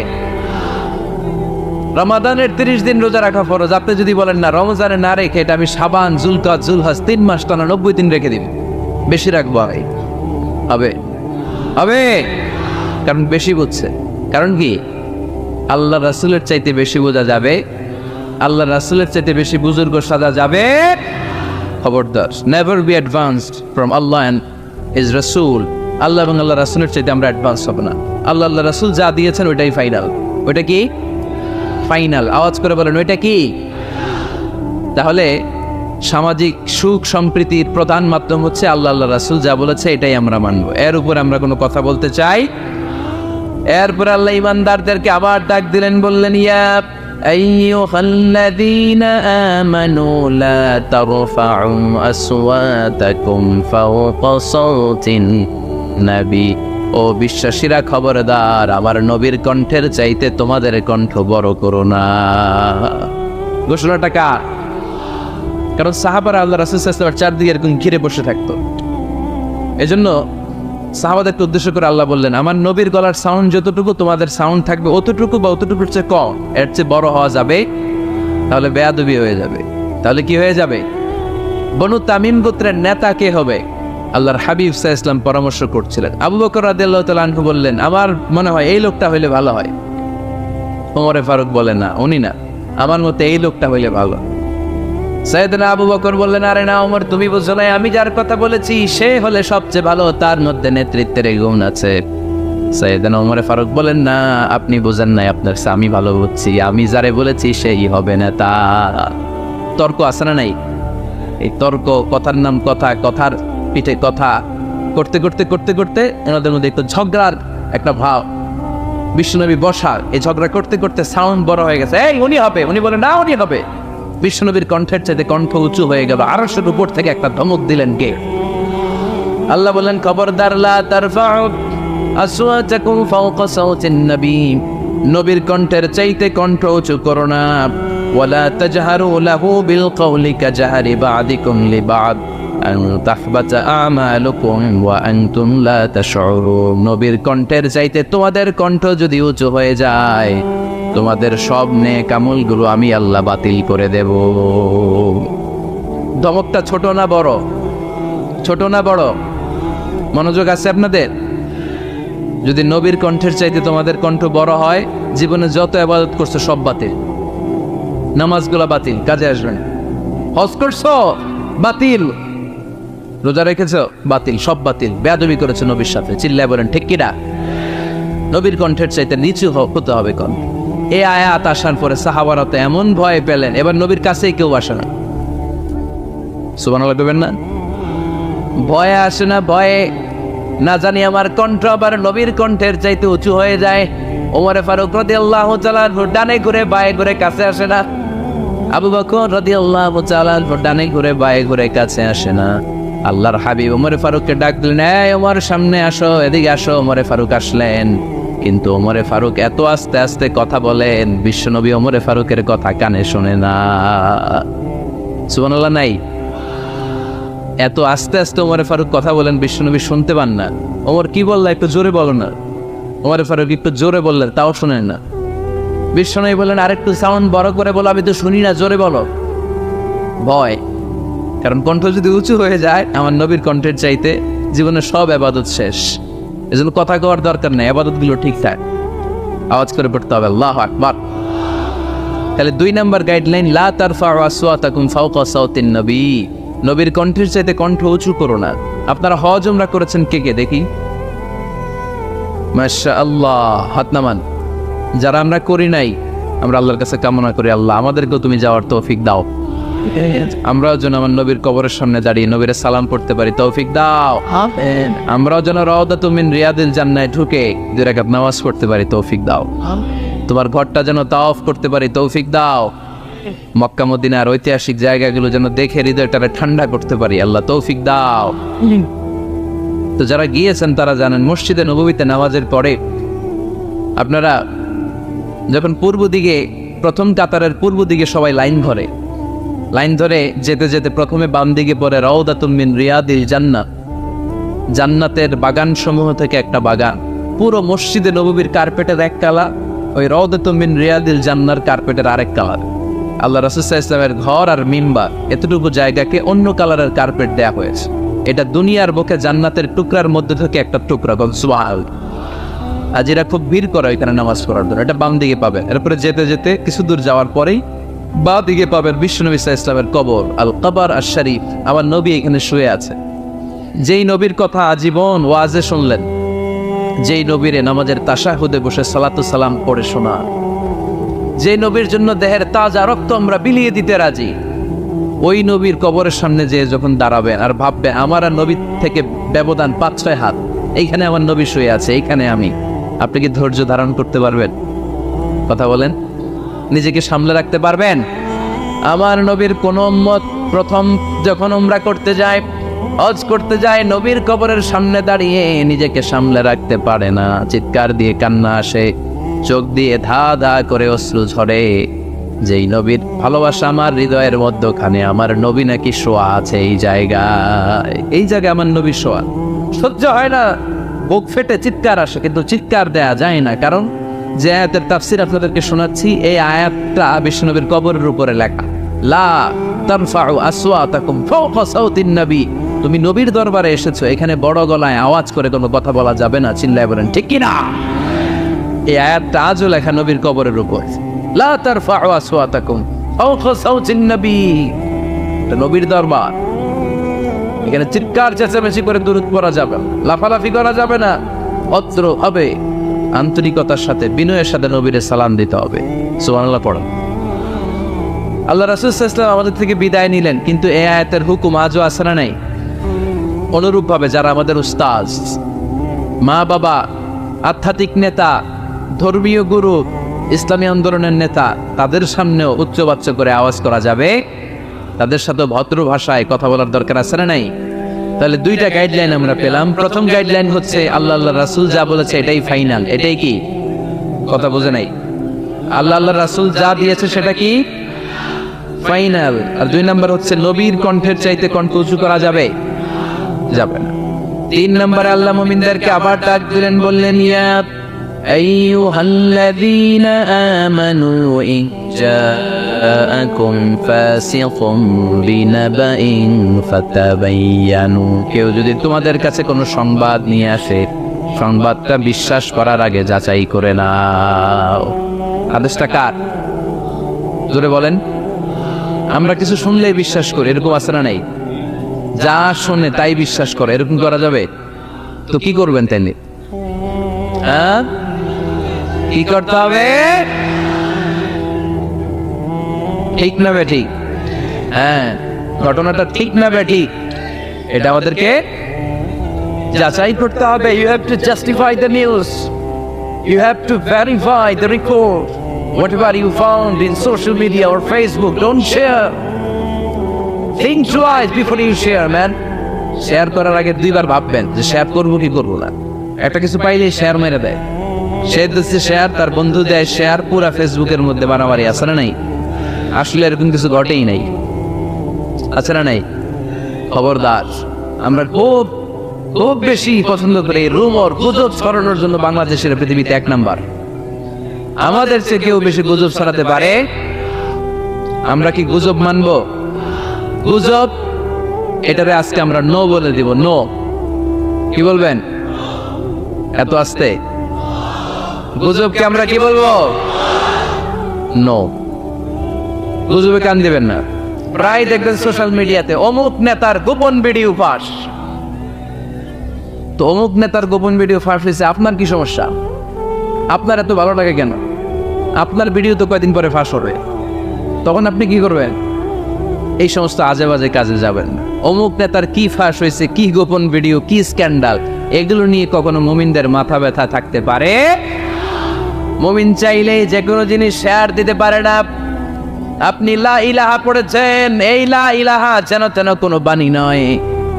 রমাদানের 30 দিন রোজা রাখা ফরজ, আপনি যদি বলেন না রমজানে না রেখে এটা আমি শাবান, জুলকাদ, জুলহজ 3 মাস টানা 90 দিন রেখে দিব, বেশি রাখবো, হবে? হবে, কারণ বেশি বুঝছে। কারণ কি? আল্লাহ রাসূলের চাইতে বেশি বোঝা যাবে, আল্লাহ রাসূলের চাইতে বেশি বুজুর্গ সাজা যাবে। খবরদার, never be advanced from Allah and his রাসূল। আল্লাহ এবং আল্লাহ রাসূলের চাইতে আমরা অ্যাডভান্স হব না। আল্লাহ রাসূল যা দিয়েছেন ওইটাই ফাইনাল। ওইটা কি ফাইনাল? আওয়াজ করে বলেন ওইটা কি? তাহলে সামাজিক সুখ সম্প্রীতির প্রধান মাধ্যম হচ্ছে আল্লাহ রাসূল যা বলেছে এটাই আমরা মানব, এর উপর আমরা কোনো কথা বলতে চাই? এরপর আল্লাহ ইমানদারদেরকে আবার ডাক দিলেন, বললেন ইয়া আইয়ুহাল্লাযীনা আমানু লা তারফাউ আসওয়াতাকুম ফাওকা সাওতিন নবী, ও বিশ্বাসীরা খবরদার, আমার নবীর কণ্ঠের চাইতে তোমাদের কণ্ঠ বড় করো না। ঘোষণাটা কার? কারণ সাহাবারা আল্লাহ রাসূল সাল্লাল্লাহু আলাইহি ওয়াসাল্লামের চারদিকে এরকম ঘিরে বসে থাকতো। এজন্য সাহাবাদেরকে উদ্দেশ্য করে আল্লাহ বললেন, আমার নবীর গলার সাউন্ড যতটুকু তোমাদের সাউন্ড থাকবে অতটুকু বা অতটুকুর চেয়ে কম, এর চেয়ে বড় হওয়া যাবে তাহলে বেয়াদবি হয়ে যাবে। তাহলে কি হয়ে যাবে? বনু তামিম গোত্রের নেতা কে হবে? আল্লাহর হাবিব সাল্লাল্লাহু আলাইহি ওয়াসাল্লাম পরামর্শ করছিলেন। আবু বকর রাদিয়াল্লাহু তাআলা আনহু বললেন, আমার মনে হয় এই লোকটা হইলে ভালো হয়। ওমর ফারুক বলেন, না উনি না, আমার মতে এই লোকটা হইলে ভালো। সাইয়েদনা আবু বকর বললেন, আরে না ওমর, তুমি বুঝো না, আমি যার কথা বলেছি সে হলে সবচেয়ে ভালো, তার মধ্যে নেতৃত্বের গুণ আছে। সাইয়েদনা ওমর ফারুক বলেন, না আপনি বুঝেন নাই, আপনার আমি ভালো বুঝছি, আমি যারে বলেছি সেই হবে না। তা তর্ক আছে না নাই? এই তর্ক, কথার নাম কথা, কথার পিঠে কথা করতে করতে করতে করতে এনাদের মধ্যে একটু ঝগড়ার একটা ভাব। বিশ্বনবী বসা, এই ঝগড়া করতে করতে সাউন্ড বড় হয়ে গেছে, এই উনি হবে, উনি বলে না উনি হবে। বিশ্বনবীর কণ্ঠের চাইতে কণ্ঠ উঁচু হয়ে গেল, আরশের উপর থেকে একটা ধমক দিলেন কে? আল্লাহ বললেন, খবরদার লা তারফাউ আসওয়াতাকুম ফাওকা সাওতিন নবী, নবীর কণ্ঠের চাইতে কণ্ঠ উঁচু করো না। ওয়ালা তাজহারু লাহু বিল কওলি কাজহারি বা'দিকুম লিবা'দ আন তাহবাতা আমালুকুম ওয়া আনতুম লা তাশউরুন। নবীর কণ্ঠের চাইতে তোমাদের কণ্ঠ যদি উঁচু হয়ে যায়, তোমাদের সব নেক আমলগুলো আমি আল্লাহ বাতিল করে দেব। ধমকটা ছোট না বড়? ছোট না বড়? মনোযোগ আছে আপনাদের? যদি নবীর কণ্ঠের চাইতে তোমাদের কণ্ঠ বড় হয়, জীবনে যত ইবাদত করছো সব বাতিল, নামাজগুলো বাতিল, কাজে আসবে না। হজ করছো বাতিল, রোজা রেখেছো বাতিল, সব বাতিল। বেয়াদবি করেছো নবীর সাথে, চিল্লায় বলেন ঠিক কিনা? নবীর কণ্ঠের চাইতে নিচু হতে হবে কণ্ঠ। এই আয়াত আসার পরে সাহাবারা তো এমন ভয় পেলেন, এবার নবীর কাছেই কেউ আসে না। সুবহানাল্লাহ বলবেন না? ভয়ে আসে না, ভয়ে না জানি আমার কণ্ঠ আবার নবীর কণ্ঠের চাইতে উঁচু হয়ে যায়। ওমর ফারুক রাদিয়াল্লাহু তাআলা আনহু ডানে ঘুরে বায়ে ঘুরে কাছে আসে না। আবু বকর রাদিয়াল্লাহু তাআলা আনহু ডানে ঘুরে বায়ে ঘুরে কাছে আসে না। আল্লাহর হাবিব ওমর ফারুককে ডাক দিলেন, এই ওমর সামনে আসো, এদিকে আসো। ওমর ফারুক আসলেন, কিন্তু ওমর ফারুক এত আস্তে আস্তে কথা বলেন, বিশ্বনবী ওমর ফারুকের কথা কানে শোনে না। সুবহানাল্লাহ নাই? এত আস্তে আস্তে ওমর ফারুক কথা বলেন, বিশ্বনবী শুনতে পান না। ওমর কি বললা, একটু জোরে বলো না। ওমর ফারুক একটু জোরে বললেন, তাও শুনেন না। বিশ্বনবী বললেন, আরেকটু সাউন্ড বড় করে বলো, আমি তো শুনি না, জোরে বলো। ভয়, কারণ কণ্ঠ যদি উঁচু হয়ে যায় আমার নবীর কণ্ঠের চাইতে, জীবনের সব ইবাদত শেষ। এজন্য কথা কওয়ার দরকার নেই, ইবাদতগুলো ঠিকঠাক আওয়াজ করে পড়তে হবে, আল্লাহু আকবার। তাহলে 2 নাম্বার গাইডলাইন, লা তারফাউ আসওয়াতাকুম ফাওকা সাওতিন নবী, নবীর কণ্ঠের চাইতে কণ্ঠ উঁচু করো না। আপনারা হজ উমরা করেছেন কে কে দেখি? মাশাআল্লাহ, হাত নামান। যারা আমরা করি নাই, আমরা আল্লাহর কাছে কামনা করি, আল্লাহ আমাদেরকেও তুমি যাওয়ার তৌফিক দাও। আমরাও যেন আমার নবীর কবরের সামনে দাঁড়িয়ে নবীর সালাম পড়তে পারি, তৌফিক দাও। আমরাও যেন রাউদাতুম মিন রিয়াদিল জান্নাহ ঢুকে 2 রাকাত নামাজ পড়তে পারি, তৌফিক দাও। তোমার ঘরটা যেন তাওয়াফ করতে পারি, তৌফিক দাও। মক্কা মদিনার ঐতিহাসিক জায়গাগুলো যেন দেখে হৃদয়টারে ঠান্ডা করতে পারি, আল্লাহ তৌফিক দাও। তো যারা গিয়েছেন তারা জানেন, মসজিদে নববীতে নামাজের পরে আপনারা যখন পূর্ব দিকে, প্রথম কাতারের পূর্ব দিকে সবাই লাইন ধরে, লাইন ধরে যেতে যেতে প্রথমে বাম দিকে পড়ে রাউদাতুম মিন রিয়াদিল জান্নাহ, জান্নাতের বাগান সমূহ থেকে একটা বাগান। পুরো মসজিদে নববীর কার্পেটের এক কালার, ওই রাউদাতুম মিন রিয়াদিল জান্নাহর কার্পেটের আরেক কালার। আল্লাহ রাসূল সাল্লাল্লাহু আলাইহি ওয়াসাল্লামের ঘর আর মিম্বার এতটুকু জায়গাকে অন্য কালারের কার্পেট দেয়া হয়েছে। এটা দুনিয়ার বুকে জান্নাতের টুকরার মধ্যে থেকে একটা টুকরা। সুবহানাল্লাহ। আজ এরা খুব ভিড় করে এখানে নামাজ পড়ার জন্য। এটা বাম দিকে পাবেন। এরপরে যেতে যেতে কিছু দূর যাওয়ার পরেই বাঁ দিকে পাবেন বিশ্বনবী সাল্লাল্লাহু আলাইহি ওয়াসাল্লামের কবর, আল কবর আশ শরীফ। আমার নবী এখানে শুয়ে আছে। যেই নবীর কথা আজীবন ওয়াজে শুনলেন, যেই নবীরে নামাজের তাশাহুদে বসে সালাতু সালাম পড়ে শোনা, যে নবীর জন্য দেহের তাজা রক্ত আমরা বিলিয়ে দিতে রাজি, ওই নবীর কবরের সামনে যে যখন দাঁড়াবেন আর ভাববে আমার আর নবীর থেকে ব্যবধান 5-6 হাত, এইখানে আমার নবী শুয়ে আছে, এইখানে আমি, আপনি কি ধৈর্য ধারণ করতে পারবেন? কথা বলেন, নিজেকে সামলে রাখতে পারবেন? আমার নবীর কোন উম্মত প্রথম যখন উমরা করতে যায়, হজ করতে যায়, নবীর কবরের সামনে দাঁড়িয়ে নিজেকে সামলে রাখতে পারে না, চিৎকার দিয়ে কান্না আসে, চোখ দিয়ে ধা ধা করে অশ্রু ঝরে। যেই নবীর ভালোবাসা আমার হৃদয়ের মধ্যখানে, আমার নবী নাকি শোয়া আছে এই জায়গায়, এই জায়গায় আমার নবী শোয়া। সহ্য হয় না, বুক ফেটে চিৎকার আসে, কিন্তু চিৎকার দেয়া যায় না। কারণ যে আয়াতের তাফসীর আপনাদেরকে শোনাচ্ছি, এই আয়াতটা বিশ্বনবীর কবরের উপরে লেখা। লা তারফাউ আসওয়াতাকুম ফাওকা সাওতিন নবী, তুমি নবীর দরবারে এসেছো, এখানে বড় গলায় আওয়াজ করে কোনো কথা বলা যাবে না, চিল্লায় বলেন ঠিক কি না? এই আয়াতটা আজও লেখা নবীর কবরের উপর। লা তারফাউ আসওয়াতাকুম ফাওকা সাওতিন নবী, এটা নবীর দরবার, এখানে চিৎকার চেঁচামেচি করে দুরূদ পড়া যাবে না, লাফালাফি করা যাবে না, অত্র হবে আন্তরিকতার সাথে, বিনয়ের সাথে নবীরে সালাম দিতে হবে। সুবহানাল্লাহ পড়েন। আল্লাহ রাসূল সাল্লাল্লাহু আলাইহি ওয়াসাল্লাম আমাদের থেকে বিদায় নিলেন, কিন্তু এই আয়াতের হুকুম আজও আছে না নাই? অনুরূপভাবে যারা আমাদের উস্তাদ, মা বাবা, আধ্যাত্মিক নেতা, ধর্মীয় গুরু, ইসলামী আন্দোলনের নেতা, তাদের সামনেও উচ্চবাচ্য করে আওয়াজ করা যাবে, তাদের সাথে ভদ্র ভাষায় কথা বলার দরকার আছে না নাই? তাহলে দুইটা গাইডলাইন আমরা পেলাম। প্রথম গাইডলাইন হচ্ছে আল্লাহ রাসূল যা বলেছে এটাই ফাইনাল, এটাই কি? কথা বোঝে নাই? আল্লাহ রাসূল যা দিয়েছে সেটা কি ফাইনাল। আর 2 নাম্বার হচ্ছে নবীর কণ্ঠের চাইতে কণ্ঠ উঁচু করা যাবে যাবে না। 3 নম্বরে আল্লাহ মুমিনদেরকে আবার ডাক দিলেন, বললেন ইয়া আইয়ুহাল্লাযীনা আমানু ইন জাআকুম ফাসিকুম বিনাবাইন ফাতাবায়ানু। কেউ যদি তোমাদের কাছে কোনো সংবাদ নিয়ে আসে, সংবাদটা বিশ্বাস করার আগে যাচাই করে নাও। আদেশটা কার? জোরে বলেন। আমরা কিছু শুনলেই বিশ্বাস করি, এরকম আছে না নাই? যা শোনে তাই বিশ্বাস করে, এরকম করা যাবে? তো কি করবেন তাইলে? হ্যাঁ, কি করতে হবে? ঠিক না বে ঠিক? হ্যাঁ, ঘটনাটা ঠিক না বে ঠিক, এটা আমাদেরকে যাচাই করতে হবে। You have to justify the news, you have to verify the report. Whatever you found in social media or Facebook, don't share. Think twice before you share, man. Share করার আগে 2 বার ভাববেন যে শেয়ার করবো কি করবো না। একটা কিছু পাইলে শেয়ার মেরে দেয়, সে দিচ্ছে শেয়ার, তার বন্ধু দেয় শেয়ার, পুরা ফেসবুকের মধ্যে মারামারি। আছে না নাই? আসলে এরকম কিছু ঘটেই নাই, আছে না নাই? খবরদার, আমরা খুব খুব বেশি পছন্দ করি রুমর, গুজব ছড়ানোর জন্য বাংলাদেশের পৃথিবীতে 1 নাম্বার। আমাদের চেয়ে কেউ বেশি গুজব ছড়াতে পারে? আমরা কি গুজব মানবো? গুজব এটারে আজকে আমরা নো বলে দিব। নো। কি বলবেন? এত আস্তে? গুজবকে আমরা কি বলবো? নো। গুজবে কান দিবেন না। প্রায় দেখবেন সোশ্যাল মিডিয়াতে অমুক নেতার গোপন ভিডিও ফাঁস। তো অমুক নেতার গোপন ভিডিও ফাঁস হয়েছে, আপনার কি সমস্যা? আপনার এত ভালো লাগে কেন? আপনার ভিডিও তো কয়েকদিন পরে ফাঁস হবে, তখন আপনি কি করবেন? এই সমস্ত আজে বাজে কাজে যাবেন না। অমুক নেতার কি ফাঁস হয়েছে, কি গোপন ভিডিও, কি স্ক্যান্ডাল, এগুলো নিয়ে কখনো মুমিনদের মাথা ব্যথা থাকতে পারে? মুমিন চাইলেই যে কোনো জিনিস শেয়ার দিতে পারে না। আপনি লা ইলাহা পড়েছেন, এই লা ইলাহা যেন তেন কোনো বাণী নয়।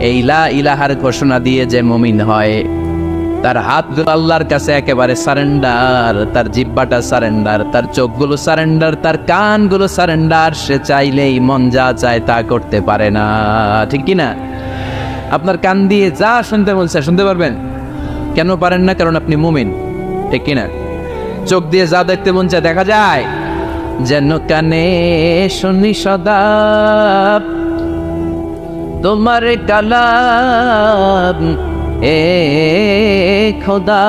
এই লা ইলাহার ঘোষণা দিয়ে যে মুমিন হয়, তার হাতগুলো আল্লাহর কাছে একেবারে সারেন্ডার, তার জিহ্বাটা সারেন্ডার, তার চোখগুলো সারেন্ডার, তার কানগুলো সারেন্ডার। সে চাইলেই মন যা চায় তা করতে পারে না, ঠিক কি না? আপনার কান দিয়ে যা শুনতে বলছে শুনতে পারবেন? কেন পারেন না? কারণ আপনি মুমিন, ঠিক কি না? চোখ দিয়ে যা দেখতে মন চায় দেখা যায়, যেন কানে শুনি সদা তোমার কালাম, এ খোদা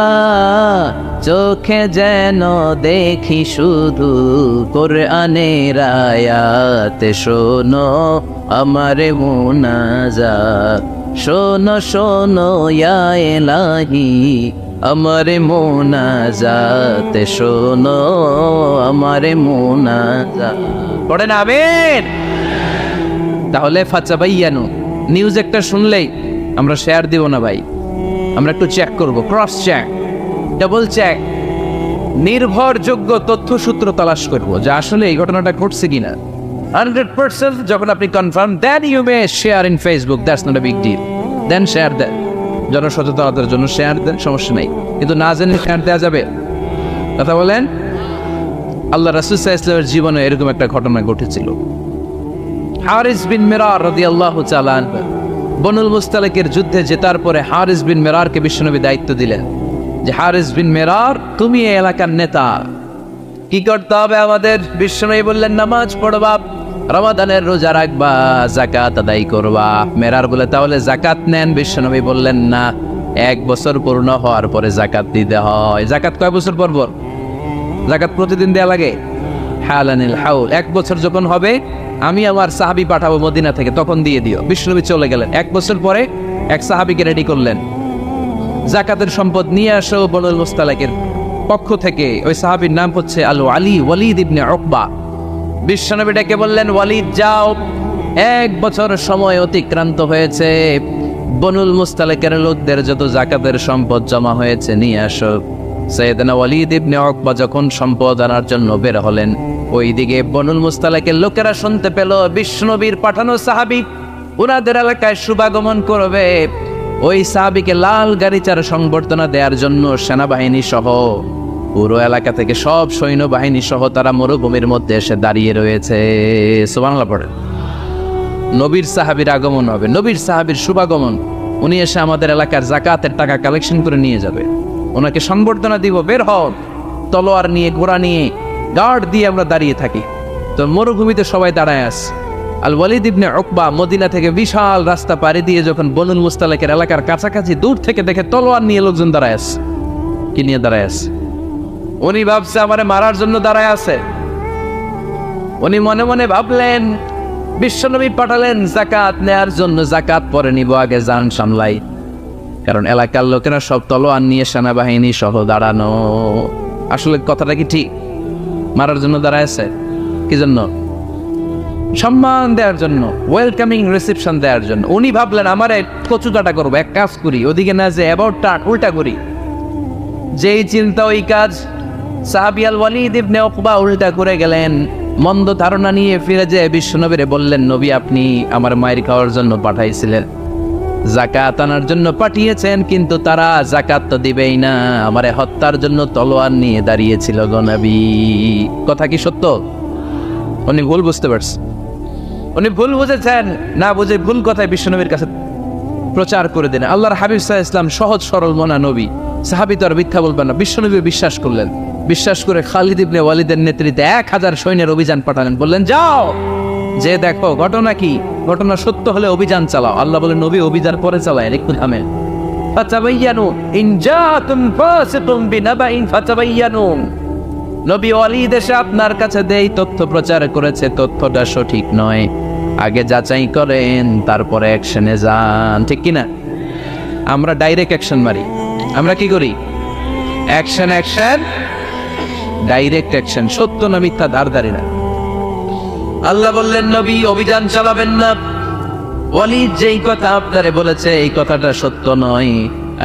চোখে যেন দেখি শুধু কোরআনের আয়াত। শোনো আমার মুনাজাত, শোনো শোনো ইয়া ইলাহি আমার মুনাজাত, শোনো আমার মুনাজাত। পড়েন আমিন। তাহলে ফাতাবায়ানু, নিউজ একটা শুনলেই আমরা শেয়ার দিব না ভাই, আমরা একটু চেক করব, ক্রস চেক, ডাবল চেক, নির্ভরযোগ্য তথ্যসূত্র তালাশ করব যে আসলে এই ঘটনাটা ঘটছে কিনা। 100% যখন আপনি confirm, then you may share in Facebook, that's not a big deal. দেন শেয়ার দেন, জনসচেতনতার জন্য শেয়ার দেন, সমস্যা নেই। কিন্তু না জেনে শেয়ার দেওয়া যাবে? কথা বলেন। আল্লাহ রাসূল সাল্লাল্লাহু আলাইহি ওয়াসাল্লামের জীবনে এরকম একটা ঘটনা ঘটেছিল। হারিস বিন মিরার রাদিয়াল্লাহু তাআলা আনহু বনুল মুস্তালিকের যুদ্ধে জেতার পরে হারিস বিন মিরারকে বিশ্বনবী দায়িত্ব দিলেন যে হারিস বিন মিরার, তুমি এই এলাকার নেতা, কি করতে হবে আমাদের? বিশ্বনবী বললেন নামাজ পড়বা, রমাদানের রোজা রাখবা, যাকাত আদায় করবা। মিরার বলে তাহলে যাকাত নেন। বিশ্বনবী বললেন না, 1 বছর পূর্ণ হওয়ার পরে যাকাত দিতে হয়। যাকাত কয় বছর পর পর? যাকাত প্রতিদিন দেয়া লাগে। হালানিল হাউল, 1 বছর যখন হবে আমি আমার সাহাবী পাঠাবো মদিনা থেকে, তখন দিয়ে দিও। বিশ্বনবী চলে গেলেন। 1 বছর পরে এক সাহাবীকে রেডি করলেন, যাকাতের সম্পদ নিয়ে আসো বনুল মুস্তালিকের পক্ষ থেকে। ওই সাহাবীর নাম হচ্ছে আল আলী, ওয়ালিদ ইবনে উকবা। বিশ্বনবী ডেকে বললেন, ওয়ালিদ যাও, 1 বছর সময় অতিক্রান্ত হয়েছে, বনুল মুস্তালিকের লোকদের যত যাকাতের সম্পদ জমা হয়েছে নিয়ে আসো। সাইয়েদনা ওয়ালিদ ইবনে উকবা যখন সম্পদ আনার জন্য বের হলেন, ওইদিকে বনুল মুস্তালাকের লোকেরা শুনতে পেল বিশ্বনবীর পাঠানো সাহাবী উনাদের এলাকায় শুভাগমন করবে। ওই সাহাবীকে লাল গাড়িচার সংবর্ধনা দেওয়ার জন্য সেনাবাহিনী সহ পুরো এলাকা থেকে সব সৈন্যবাহিনী সহ তারা মরুভূমির মধ্যে এসে দাঁড়িয়ে রয়েছে। সুবহানাল্লাহ পড়েন। নবীর সাহাবীর আগমন হবে, নবীর সাহাবীর শুভাগমন। উনি এসে আমাদের এলাকার যাকাতের টাকা কালেকশন করে নিয়ে যাবে, ওনাকে সংবর্ধনা দিব। বের হন, তলোয়ার নিয়ে, ঘোড়া নিয়ে, গার্ড দিয়ে আমরা দাঁড়িয়ে থাকি। তো মরুভূমিতে সবাই দাঁড়ায় আছে। আল ওয়ালিদ ইবনে উকবা মদিনা থেকে বিশাল রাস্তা পাড়ি দিয়ে যখন বনুল মুস্তালাকের এলাকার কাছাকাছি দূর থেকে দেখে তলোয়ার নিয়ে লোকজন দাঁড়ায় আছে। কি নিয়ে দাঁড়ায় আছে? উনি ভাবছে আমারে মারার জন্য দাঁড়ায় আছে। উনি মনে মনে ভাবলেন বিশ্বনবী পাঠালেন যাকাত নেয়ার জন্য, যাকাত পরে নিব, আগে জান সামলাই। কারণ এলাকার লোকেরা সব তলোয়ার নিয়ে সেনাবাহিনী সহ দাঁড়ানো। আসলে কথাটা কি ঠিক? মারার জন্য দাঁড়ায় আছে। কি জন্য? সম্মান দেওয়ার জন্য, ওয়েলকামিং রিসেপশন দেওয়ার জন্য। উনি ভাবলেন আমারে কচুকাটা করবো, এক কাজ করি, ওদিকে না যে অ্যাবাউট টার্ন উল্টা করি। যেই চিন্তা ওই কাজ। সাহাবী আল ওয়ালিদ ইবনে উকবা উল্টা করে গেলেন। মন্দ ধারণা নিয়ে ফিরে যেয়ে বিশ্বনবীরে বললেন, নবী আপনি আমার মায়ের খাওয়ার জন্য পাঠাইছিলেন, যাকাত আনার জন্য পাঠিয়েছেন, কিন্তু তারা যাকাত তো দিবেই না, আমারে হত্যার জন্য তলোয়ার নিয়ে দাঁড়িয়েছিল গো নবী। কথা কি সত্য? উনি ভুল বুঝতে পারছেন। উনি ভুল বুঝেছেন, না বুঝে ভুল কথায় বিশ্বনবীর কাছে প্রচার করে দিলেন। আল্লাহর হাবিব সাল্লাল্লাহু আলাইহি ওয়াসাল্লাম সহজ সরল মনা নবী, সাহাবী তো আর মিথ্যা বলবেন না। বিশ্বনবী বিশ্বাস করলেন। বিশ্বাস করে খালিদ ইবনে ওয়ালিদের নেতৃত্বে 1000 সৈন্যের অভিযান পাঠালেন। বললেন যাও, যে দেখো ঘটনা কি, ঘটনা সত্য হলে অভিযান চালাও। আল্লাহ বলেন নবী অভিযান পরে চালায়, একটু থামেন। ফাতাবায়ানু ইন জাআতুম ফাসিকুম বিনাবাইন ফাতাবায়ানু। নবী ওয়ালিদ এসে আপনার কাছে দেই তথ্য প্রচার করেছে, তথ্যটা সঠিক নয়, আগে যাচাই করেন, তারপরে অ্যাকশনে যান। ঠিক কি না? আমরা ডাইরেক্ট অ্যাকশন মারি। আমরা কি করি? Action action, direct action. সত্য না মিথ্যা ধারধারি না। আল্লাহ বললেন নবী অভিযান চালাবেন না। ওয়ালিদ যেই কথা আপনারে বলেছে এই কথাটা সত্য নয়।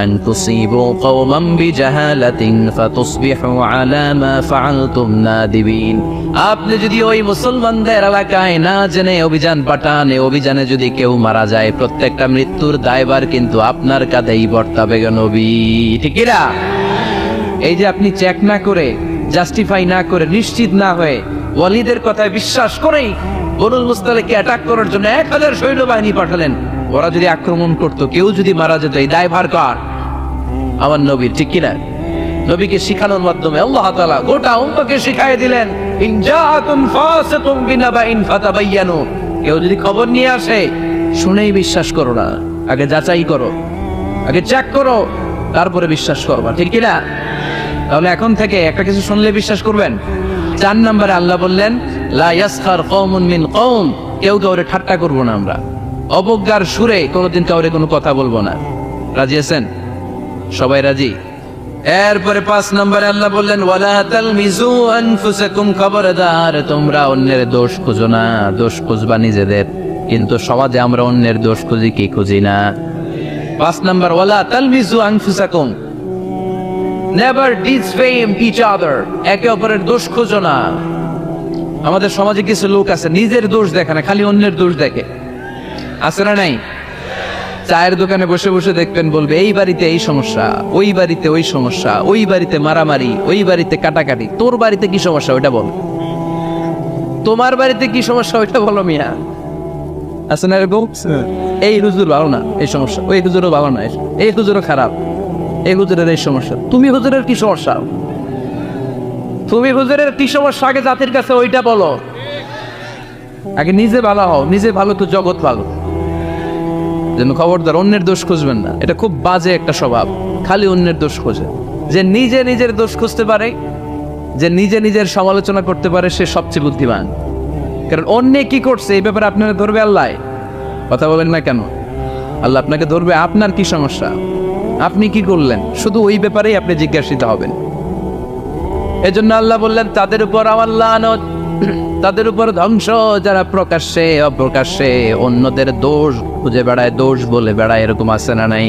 আন তুসিবু কওমান বিজাহালাতিন ফাতুসবিহু আলা মা ফাআলতুম নাদিবিন। আপনি যদি ওই মুসলমানদের এলাকায় না জেনে অভিযান পাঠান, এই অভিযানে যদি কেউ মারা যায়, প্রত্যেকটা মৃত্যুর দায়ভার কিন্তু আপনার কাঁধেই বর্তাবে গো নবী। ঠিক কি না? এই যে আপনি চেক না করে, জাস্টিফাই না করে, নিশ্চিত না হয়ে ওয়ালিদের কথায় বিশ্বাস করেই বনুল মুস্তালিককে অ্যাটাক করার জন্য 1000 সৈন্যবাহিনী পাঠালেন। ওরা যদি আক্রমণ করতো, কেউ যদি মারা যেত, এই দায়ভার কার? আমার নবীর। ঠিক কিনা? নবীকে শিখানোর মাধ্যমে আল্লাহ তাআলা গোটা উম্মতকে শিখাই দিলেন, ইন জাআতুম ফাসিকুম বিনাবাইন ফাতাবায়ানু। কেউ যদি খবর নিয়ে আসে, শুনেই বিশ্বাস করো না, আগে যাচাই করো, আগে চেক করো, তারপরে বিশ্বাস করবা। ঠিক কিনা? তাহলে এখন থেকে একটা কিছু শুনলে বিশ্বাস করবেন। 4 নম্বরে আল্লাহ বললেন লা ইয়াসখার কওমুন মিন কওম। কেউ কাউরে ঠাট্টা করবো না আমরা, অবজ্ঞার সুরে কোনোদিন কাউরে কোনো কথা বলবো না। রাজি আছেন? সবাই রাজি? এরপরে 5 নম্বরে আল্লাহ বললেন ওয়ালা তালমিজু আনফুসাকুম। খবরদার তোমরা অন্যের দোষ খুঁজো না, দোষ খুঁজবা নিজেদের। কিন্তু সমাজে আমরা অন্যের দোষ খুঁজি কি খুঁজি না। 5 নম্বর ওয়ালা তালমিজু আনফুসাকুম, নেভার ডিসফেম ইচ আদার। একে অপরের দোষ খুঁজো না। আমাদের সমাজে কিছু লোক আছে নিজের দোষ দেখে না, খালি অন্যের দোষ দেখে। আছে না নাই? চায়ের দোকানে বসে বসে দেখবেন বলবে এই বাড়িতে এই সমস্যা, ওই বাড়িতে ওই সমস্যা, ওই বাড়িতে মারামারি, ওই বাড়িতে কাটাকাটি। তোর বাড়িতে কি সমস্যা ওইটা বল, তোমার বাড়িতে কি সমস্যা ওইটা বলো মিয়া। আছে না এরকম? এই হুজুর ভালো না, এই সমস্যা, ওই হুজুরও ভালো না, এই হুজুরও খারাপ, এই হুজুরের এই সমস্যা। তুমি হুজুরের কি সমস্যা? তুমি হুজুরের কি সমস্যা আগে জাতির কাছে ওইটা বলো। আগে নিজে ভালো হও, নিজে ভালো তো জগৎ ভালো। যেন খবরদার অন্যের দোষ খুঁজবেন না। এটা খুব বাজে একটা স্বভাব, খালি অন্যের দোষ খোঁজে। যে নিজে নিজের দোষ খুঁজতে পারে, যে নিজে নিজের সমালোচনা করতে পারে, সে সবচেয়ে বুদ্ধিমান। কারণ অন্যে কি করছে এই ব্যাপারে আপনারা ধরবে আল্লাহ। কথা বলেন না কেন? আল্লাহ আপনাকে ধরবে আপনার কি সমস্যা, আপনি কি করলেন, শুধু ওই ব্যাপারেই আপনি জিজ্ঞাসিত হবেন। এজন্য আল্লাহ বললেন তাদের উপর আমার লানত, তাদের উপর ধ্বংস, যারা প্রকাশ্যে অপ্রকাশ্যে অন্যদের দোষ খুঁজে বেড়ায়, দোষ বলে বেড়ায়। এরকম আছে না নাই?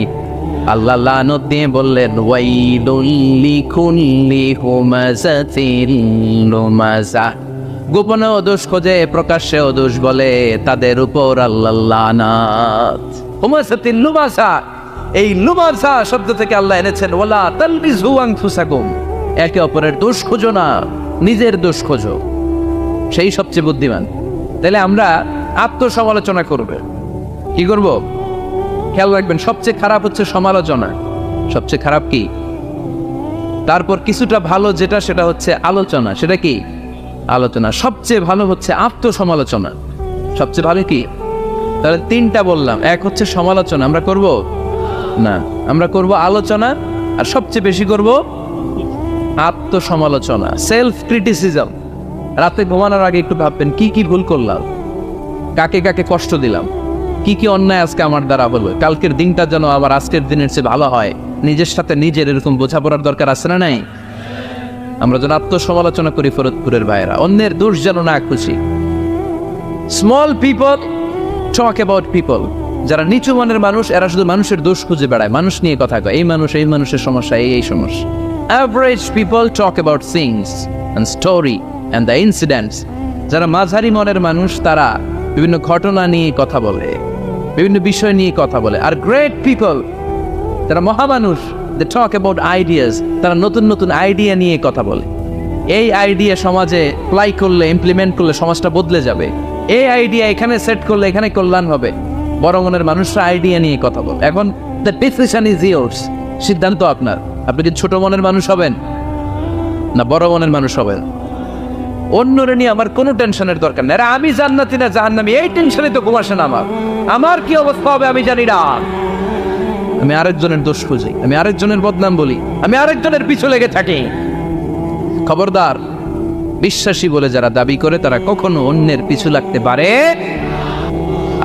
আল্লাহ লানত দিয়ে বললেন ওয়াইলুল লিকুল্লি হুমাযাতিল লুমাযা, গোপনেও দোষ খোঁজে প্রকাশ্যেও দোষ বলে, তাদের উপর আল্লাহ লানাত। হুমাযাতিল লুমাযা, এই লুমাযা শব্দ থেকে আল্লাহ এনেছেন ওয়ালা তালবিযু আনফুসাকুম, একে অপরের দোষ খোঁজো না, নিজের দোষ খোঁজো, সেই সবচেয়ে বুদ্ধিমান। তাহলে আমরা আত্মসমালোচনা করবে, কি করব? খেয়াল রাখবেন, সবচেয়ে খারাপ হচ্ছে সমালোচনা। সবচেয়ে খারাপ কি? তারপর কিছুটা ভালো যেটা, সেটা হচ্ছে আলোচনা। সেটা কি? আলোচনা। সবচেয়ে ভালো হচ্ছে আত্মসমালোচনা। সবচেয়ে ভালো কি? তাহলে তিনটা বললাম। এক হচ্ছে সমালোচনা, আমরা করব না, আমরা করব আলোচনা, আর সবচেয়ে বেশি করব আত্মসমালোচনা, সেলফ ক্রিটিসিজম। রাতে ঘুমানোর আগে একটু ভাববেন কি কি ভুল করলাম, কাকে কাকে কষ্ট দিলাম, কি কি অন্যায় আজকে আমার দ্বারা হলো, কালকের দিনটা যেন আবার আজকের দিনের চেয়ে ভালো হয়। নিজের সাথে নিজের এরকম বোঝাপড়ার দরকার আছে না নাই? আমরা যেন আত্মসমালোচনা করি ফরিদপুরের ভাইয়েরা, অন্যের দোষ যেন না খুশি। Small people talk about people, যারা নিচু মনের মানুষ এরা শুধু মানুষের দোষ খুঁজে বেড়ায়, মানুষ নিয়ে কথা কয়, এই মানুষ এই মানুষের সমস্যা, এই সমস্যা। Average people talk about things and story and the incidents. যারা মাঝারি মনের মানুষ তারা বিভিন্ন ঘটনা নিয়ে কথা বলে, বিভিন্ন বিষয় নিয়ে কথা বলে। আর গ্রেট পিপল, যারা মহামানুষ, দে টক অ্যাবাউট আইডিয়াস, তারা নতুন নতুন আইডিয়া নিয়ে কথা বলে। এই আইডিয়া সমাজে অ্যাপ্লাই করলে, ইমপ্লিমেন্ট করলে সমাজটা বদলে যাবে। এই আইডিয়া এখানে সেট করলে এখানে কল্যাণ হবে। বড় মনের মানুষরা আইডিয়া নিয়ে কথা বলে। এখন দ্য ডিসিশন ইজ ইয়োর্স, সিদ্ধান্ত আপনার। আপনি কি ছোট মনের মানুষ হবেন না বড় মনের মানুষ হবেন? অন্যরে নিয়ে আমার কোনো টেনশনের দরকার নেই। আমি জান্নাতি না জাহান্নামী, এই টেনশনে তো ঘুম আসে না আমার। আমার কি অবস্থা হবে আমি জানি না। আমি আরেকজনের দোষ খুঁজি, আমি আরেকজনের বদনাম বলি, আমি আরেকজনের পিছু লেগে থাকি। খবরদার, বিশ্বাসী বলে যারা দাবি করে তারা কখনো অন্যের পিছু লাগতে পারে।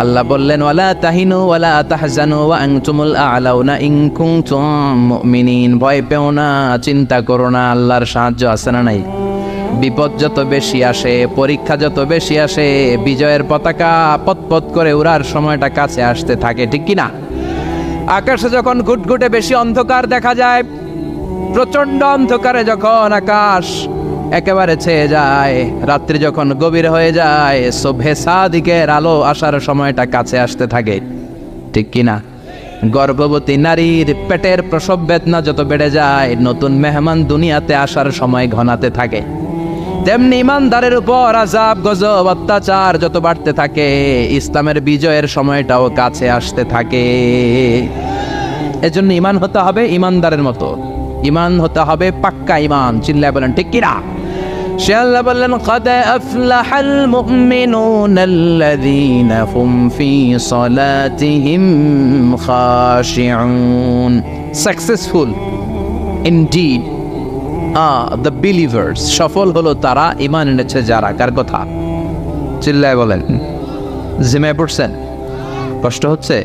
আল্লাহ বললেন ওয়ালা তাহিনু ওয়ালা তাহজানু ওয়া আনতুমুল আ'লাউনা ইন কুনতুম মুমিনিন। ভয় পেও না, চিন্তা করো না, আল্লাহর সাহায্য আছে না নাই? বিপদ যত বেশি আসে, পরীক্ষা যত বেশি আসে, বিজয়ের পতাকা পতপত করে উড়ার সময়টা কাছে আসতে থাকে, ঠিক কি না? আকাশে যখন ঘুটঘুটে বেশি অন্ধকার দেখা যায়, প্রচন্ড অন্ধকারে যখন আকাশ একেবারে ছেয়ে যায়, রাত্রি যখন গভীর হয়ে যায়, সুবহে সাদিকের আলো আসার সময়টা কাছে আসতে থাকে, ঠিক কি না? গর্ভবতী নারীর পেটের প্রসব বেদনা যত বেড়ে যায়, নতুন মেহমান দুনিয়াতে আসার সময় ঘনাতে থাকে, তেমনি ইমানদারের উপর আযাব গজব অত্যাচার যত বাড়তে থাকে, ইসলামের বিজয়ের সময়টাও কাছে আসতে থাকে। এজন্য ঈমান হতে হবে ইমানদারের মতো, ঈমান হতে হবে পাক্কা ঈমান। চিল্লায় বলেন ঠিক কি না? সে আল্লাহ বললেন قد أفلح المؤمنون الذين هم في صلاتهم خاشعون. Successful indeed are the believers. সফল হলো তারা, ঈমান এনেছে যারা। কার কথা? চিল্লায় বলেন। জিমায় পড়ছেন? কষ্ট হচ্ছে?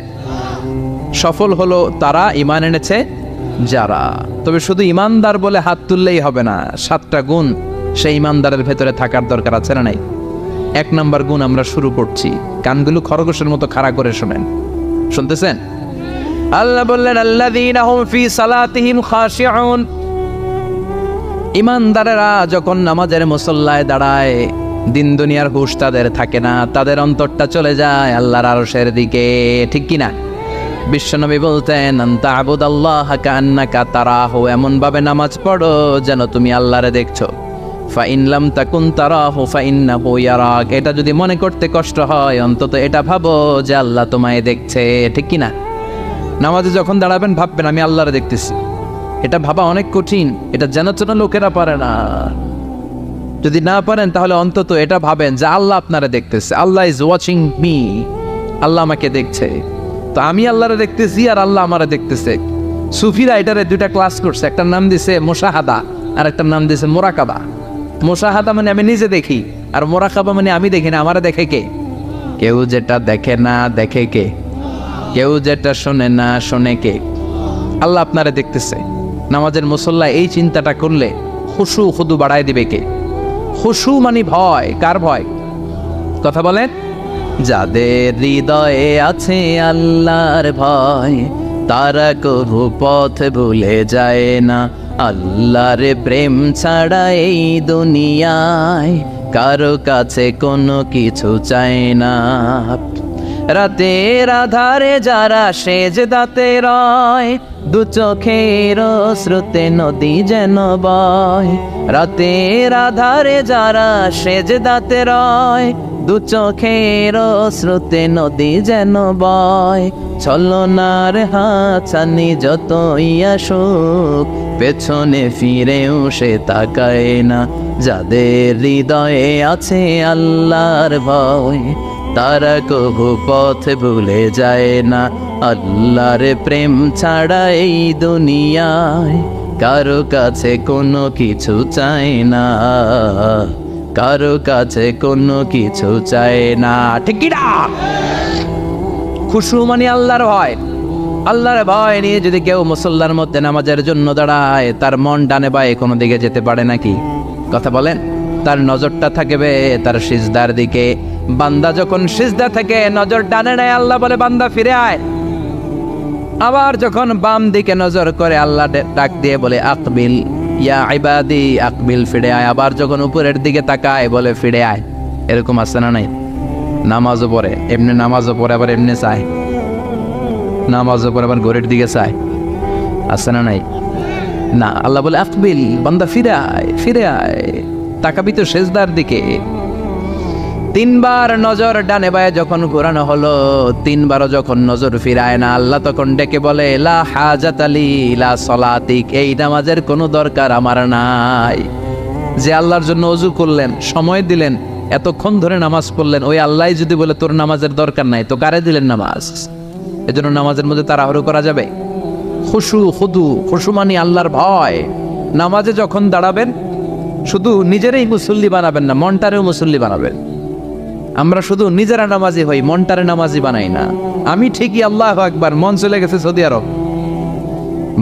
সফল হলো তারা, ঈমান এনেছে যারা। তবে শুধু ঈমানদার বলে হাত তুললেই হবে না, 7টা গুণ সেই ঈমানদারের ভেতরে থাকার দরকার আছে না নাই? 1 নম্বর গুণ আমরা শুরু করছি, কানগুলো খরগোশের মতো খাড়া করে শুনেন। শুনতেছেন? আল্লাহ বললেন আল্লাযীনা হুম ফি সালাতিহিম খাশিউন। ঈমানদারেরা যখন নামাজের মুসল্লায় দাঁড়ায়, দিন দুনিয়ার হুঁশ তাদের থাকে না, তাদের অন্তরটা চলে যায় আল্লাহর আরশের দিকে, ঠিক কি না? বিশ্বনবী বলতেন আনতা আবুদাল্লাহা কান্নাকা তারাহু, এমন ভাবে নামাজ পড়ো যেন তুমি আল্লাহরে দেখছো। ফা ইন লাম তাকুন তারাহু ফা ইন্নাহু ইয়ারাক। এটা যদি মনে করতে কষ্ট হয়, অন্তত এটা ভাবো যে আল্লাহ তোমায় দেখছে, ঠিক কি না? নামাজে যখন দাঁড়াবেন ভাববেন আমি আল্লাহরে দেখতেছি। এটা ভাবা অনেক কঠিন, এটা জানার জন্য লোকেরা পারে না। যদি না পারেন তাহলে অন্তত এটা ভাবেন যে আল্লাহ আপনারা দেখতেছে। আল্লাহ ইজ ওয়াচিং মি, আল্লাহ আমাকে দেখছে। তো আমি আল্লাহরে দেখতেছি আর আল্লাহ আমারে দেখতেছে। সুফিরা এটারে 2টা ক্লাস করছে, একটার নাম দিছে মুশাহাদা আর একটার নাম দিছে মুরাকাবা। মুশাহাদা মানে আমি নিজে দেখি, আর মুরাকাবা মানে আমি দেখি না, আমারে দেখে কে? কেউ যেটা দেখে না দেখে কে? কেউ যেটা শোনে না শোনে কে? আল্লাহ আপনারে দেখতেছে। নামাজের মুসল্লা এই চিন্তাটা করলে খুশু খুদু বাড়ায় দিবে কে? খুশু মানে ভয়। কার ভয়? কথা বলেন। যাদের হৃদয়ে আছে আল্লাহর ভয়, তারা কভু পথ ভুলে যায় না। আল্লাহর প্রেম ছাড়া এই দুনিয়ায় কারো কাছে কোনো কিছু চায় না। রাতের আধারে যারা সেজদাতে রয়, দু চোখের স্রোতে নদী যেন বয়। রাতের আধারে যারা সেজদাতে রয়, দু চোখের স্রোতে নদী যেন বয়। ছলনার হাতছানি যতই আসুক, পেছনে ফিরেও সে তাকায় না। যাদের হৃদয়ে আছে আল্লাহর ভয়, তারা কভু পথ ভুলে যায় না। আল্লাহর প্রেম ছাড়া এই দুনিয়ায় কারো কাছে কোনো কিছু চায় না, কারো কাছে কোনো কিছু চায় না। ঠিক কি না? খুশু মানে আল্লাহর ভয়। আল্লাহর ভয় নিয়ে যদি কেউ মুসল্লার মধ্যে নামাজের জন্য দাঁড়ায়, তার মন ডানে বায়ে কোনো দিকে যেতে পারে নাকি? কথা বলেন। তার নজরটা থাকবে তার সিজদার দিকে। বান্দা যখন সিজদা থেকে নজর ডানে নেয়, আল্লাহ বলে বান্দা ফিরে আয়। আবার যখন বাম দিকে নজর করে, আল্লাহ ডাক দিয়ে বলে আকবিল ইয়া ইবাদি, আকবিল, ফিরে আয়। আবার যখন উপরের দিকে তাকায় বলে ফিরে আয়। এরকম আছে না নাই? নামাজও পড়ে, এমনি নামাজও পড়ে, আবার এমনি চায়। নামাজও পড়ে আবার ঘরের দিকে চায়। আছে না নাই? না, আল্লাহ বলে আকবিল, বান্দা ফিরে আয়, ফিরে আয়, তাকাবি তো সেজদার দিকে। তিনবার নজর ডানে বায়ে যখন ঘোরানো হলো, তিনবারও যখন নজর ফিরায় না, আল্লাহ তখন ডেকে বলে লা হাজাত আলি লা সলাতিক, এই নামাজের কোনো দরকার আমার নাই। যে আল্লাহর জন্য ওযু করলেন, সময় দিলেন, এতক্ষণ ধরে নামাজ পড়লেন, ওই আল্লাহই যদি বলে তোর নামাজের দরকার নাই, তো কারে দিলেন নামাজ? এজন্য নামাজের মধ্যে তাড়াহুড়ো করা যাবে? খুশু, খুদু, খুশু মানে আল্লাহর ভয়। নামাজে যখন দাঁড়াবেন, শুধু নিজেরই মুসল্লি বানাবেন না, মনটারেও মুসল্লি বানাবেন। আমরা শুধু নিজেরা নামাজি হই, মনটারে নামাজি বানাই না। আমি ঠিকই আল্লাহু আকবার, মন চলে গেছে সৌদি আরব,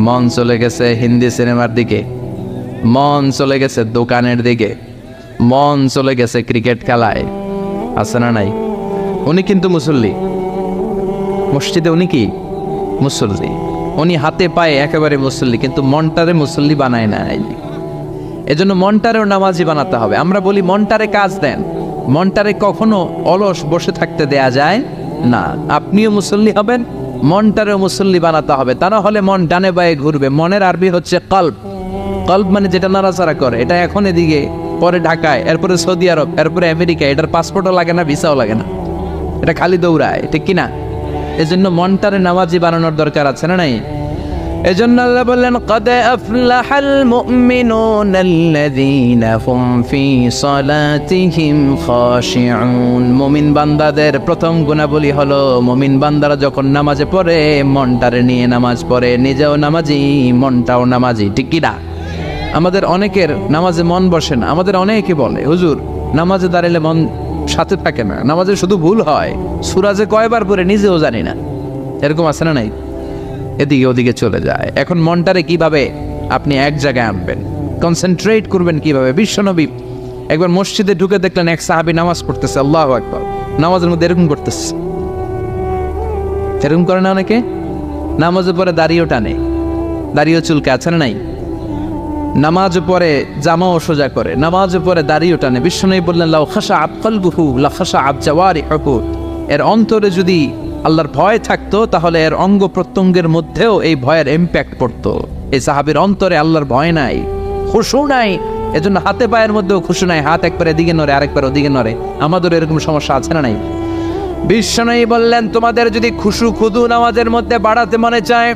মন চলে গেছে হিন্দি সিনেমার দিকে, মন চলে গেছে দোকানের দিকে, মন চলে গেছে ক্রিকেট খেলায়। আছে না নাই? উনি কিন্তু মুসল্লি, মসজিদে উনি কি মুসল্লি, উনি হাতে পায়ে একেবারে মুসল্লি, কিন্তু মনটারে মুসল্লি বানায় নাই। এজন্য মনটারেও নামাজি বানাতে হবে। আমরা বলি মনটারে কাজ দেন, মনটারে কখনো অলস বসে থাকতে দেয়া যায় না। আপনিও মুসল্লি হবেন, মনটারেও মুসল্লি বানাতে হবে। তা না হলে মন ডানে বায়ে ঘুরবে। মনের আরবি হচ্ছে কলব। কলব মানে যেটা নাড়াচাড়া করে। এটা এখন এদিকে, পরে ঢাকায়, এরপরে সৌদি আরব, এরপরে আমেরিকা। এটার পাসপোর্টও লাগে না, ভিসাও লাগে না, এটা খালি দৌড়ায়। ঠিক কিনা? এজন্য মনটারে নামাজি বানানোর দরকার আছে না নাই? এজন্য আল্লাহ বললেন কদ আফলাহাল মুমিনুনাল্লাযীনা হুম ফি সালাতিহিম খাশিউন। মুমিন বান্দাদের প্রথম গুণাবলী হলো, মুমিন বান্দারা যখন নামাজে পড়ে, মনটারে নিয়ে নামাজ পড়ে। নিজেও নামাজি, মনটাও নামাজি। ঠিক কি না? আমাদের অনেকের নামাজে মন বসে না। আমাদের অনেকে বলে হুজুর নামাজে দাঁড়ালে মন সাথে থাকে না, নামাজে শুধু ভুল হয়, সূরা যে কয়বার পড়ে নিজেও জানি না। এরকম আছে না নাই? এদিকে ওদিকে চলে যায়। এখন মনটারে কিভাবে আপনি এক জায়গায় আনবেন, কনসেন্ট্রেট করবেন কিভাবে? বিশ্বনবী একবার মসজিদে ঢুকে দেখলেন এক সাহাবী নামাজ পড়তেছে, আল্লাহু আকবার, নামাজের মধ্যে এরকম করতেছে। এরকম করে না অনেকে? নামাজের পরে দাড়িও টানে, দাড়িও চুলকে। আছে না নাই? নামাজ পরে জামাও সোজা করে, নামাজ পরে দাড়িও টানে। বিশ্বনবী বললেন লাউ খাশাআত কলবুহু লা খাশাআত জাওয়ারিহুহু, এর অন্তরে যদি আল্লাহর ভয় থাকতো, তাহলে এর অঙ্গ প্রত্যঙ্গের মধ্যেও এই ভয়ের ইম্প্যাক্ট পড়তো। এই সাহাবীর অন্তরে আল্লাহর ভয় নাই, খুশু নাই, এজন্য হাতে পায়ের মধ্যেও খুশু নাই। হাত একবার এদিকে নড়ে, আরেকবার ওদিকে নড়ে। আমাদের এরকম সমস্যা আছে না নাই? বিশ্বনবী বললেন তোমাদের যদি খুশু খুদু নামাজের মধ্যে বাড়াতে মনে চায়,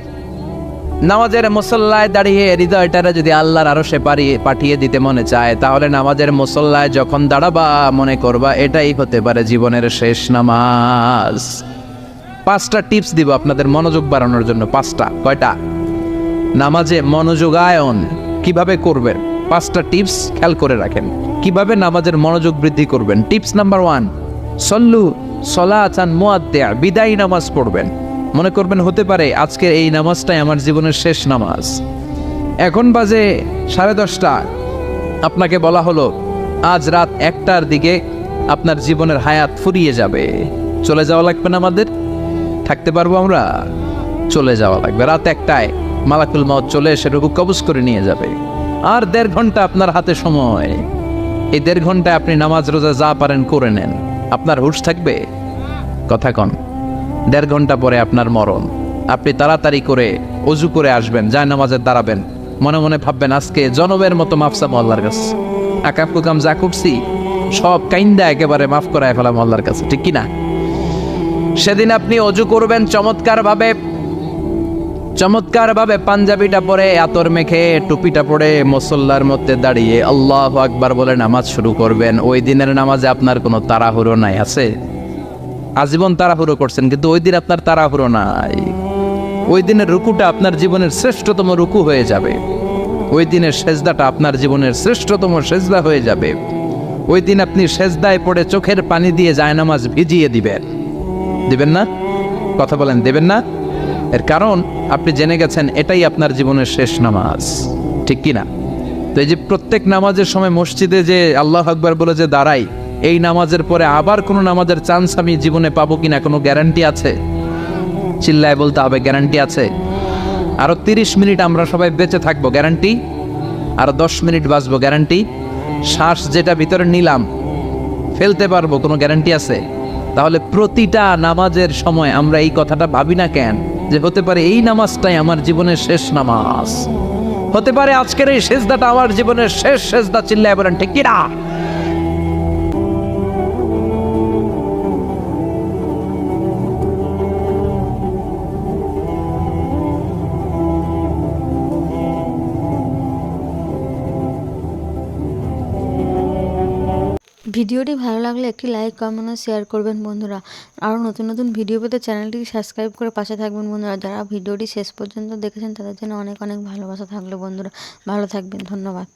নামাজের মুসল্লায় দাঁড়িয়ে হৃদয়টারে যদি আল্লাহর আরশে পাঠিয়ে দিতে মনে চায়, তাহলে নামাজের মুসল্লায় যখন দাঁড়াবা, মনে করবা এটাই হতে পারে জীবনের শেষ নামাজ। 5টা টিপস দিব আপনাদের মনোযোগ বাড়ানোর জন্য। 5টা। কয়টা? নামাজে মনোযোগায়ন কিভাবে করবেন, 5টা টিপস খেয়াল করে রাখেন, কিভাবে নামাজের মনোযোগ বৃদ্ধি করবেন। টিপস নাম্বার 1, সল্লু সলাতান মুআদ্দিয়া, বিদায়ী নামাজ পড়বেন। মনে করবেন হতে পারে আজকের এই নামাজটাই আমার জীবনের শেষ নামাজ। এখন বাজে 10:30, আপনাকে বলা হলো আজ রাত 1টার দিকে আপনার জীবনের হায়াত ফুরিয়ে যাবে। চলে যাওয়া লাগবে না আমাদের? থাকতে পারবো আমরা? চলে যাওয়া লাগবে। রাত 1টায় মালাকুল মউত চলে এসে রূহ কবজ করে নিয়ে যাবে। আর 1.5 ঘন্টা আপনার হাতে সময়। এই 1.5 ঘন্টায় আপনি নামাজ রোজা যা পারেন করে নেন, আপনার হুঁশ থাকবে? কথা কন। 1.5 ঘন্টা পরে আপনার মরণ। আপনি তাড়াতাড়ি করে অজু করে আসবেন, যায় নামাজে দাঁড়াবেন, মনে মনে ভাববেন আজকে জনমের মতো মাফ চাবো আল্লাহর কাছে। আকাম কুকাম যা করছি সব কাইন্দা একেবারে মাফ করায় ফেলাম আল্লাহর কাছে, ঠিক কিনা? সেদিন আপনি অজু করবেন চমৎকার ভাবে পাঞ্জাবিটা পরে, আতর মেখে, টুপিটা পরে মুসল্লার মধ্যে দাঁড়িয়ে আল্লাহু আকবার বলে নামাজ শুরু করবেন। ওই দিনের নামাজে আপনার কোনো তাড়াহুড়ো নাই। আছে? আজীবন তাড়াহুড়ো করছেন, কিন্তু ওই দিন আপনার তাড়াহুড়ো নাই। ওই দিনের রুকুটা আপনার জীবনের শ্রেষ্ঠতম রুকু হয়ে যাবে। ওই দিনের সেজদাটা আপনার জীবনের শ্রেষ্ঠতম সেজদা হয়ে যাবে। ওই দিন আপনি সেজদায় পড়ে চোখের পানি দিয়ে জায়নামাজ ভিজিয়ে দিবেন না? কথা বলেন, দেবেন না? এর কারণ আপনি জেনে গেছেন এটাই আপনার জীবনের শেষ নামাজ, ঠিক কিনা? তো এই যে প্রত্যেক নামাজের সময় মসজিদে যে আল্লাহু আকবার বলে যে দাঁড়াই, এই নামাজের পরে আবার কোনো নামাজের চান্স আমি জীবনে পাবো কিনা কোনো গ্যারান্টি আছে? চিল্লায় বলতে হবে, গ্যারান্টি আছে? আরো 30 মিনিট আমরা সবাই বেঁচে থাকবো, গ্যারান্টি? আরো 10 মিনিট বাঁচবো, গ্যারান্টি? শ্বাস যেটা ভিতরে নিলাম ফেলতে পারবো, কোনো গ্যারান্টি আছে? তাহলে প্রতিটা নামাজের সময় আমরা এই কথাটা ভাবি না কেন যে হতে পারে এই নামাজটাই আমার জীবনের শেষ নামাজ, হতে পারে আজকের এই সেজদাটা আমার জীবনের শেষ সেজদা। চিল্লায় বলেন ঠিক কিনা? ভিডিওটি ভালো লাগলে একটি লাইক, কমেন্ট ও শেয়ার করবেন বন্ধুরা। আরও নতুন নতুন ভিডিও পেতে চ্যানেলটিকে সাবস্ক্রাইব করে পাশে থাকবেন বন্ধুরা। যারা ভিডিওটি শেষ পর্যন্ত দেখেছেন তাদের জন্য অনেক অনেক ভালোবাসা থাকলো বন্ধুরা। ভালো থাকবেন, ধন্যবাদ।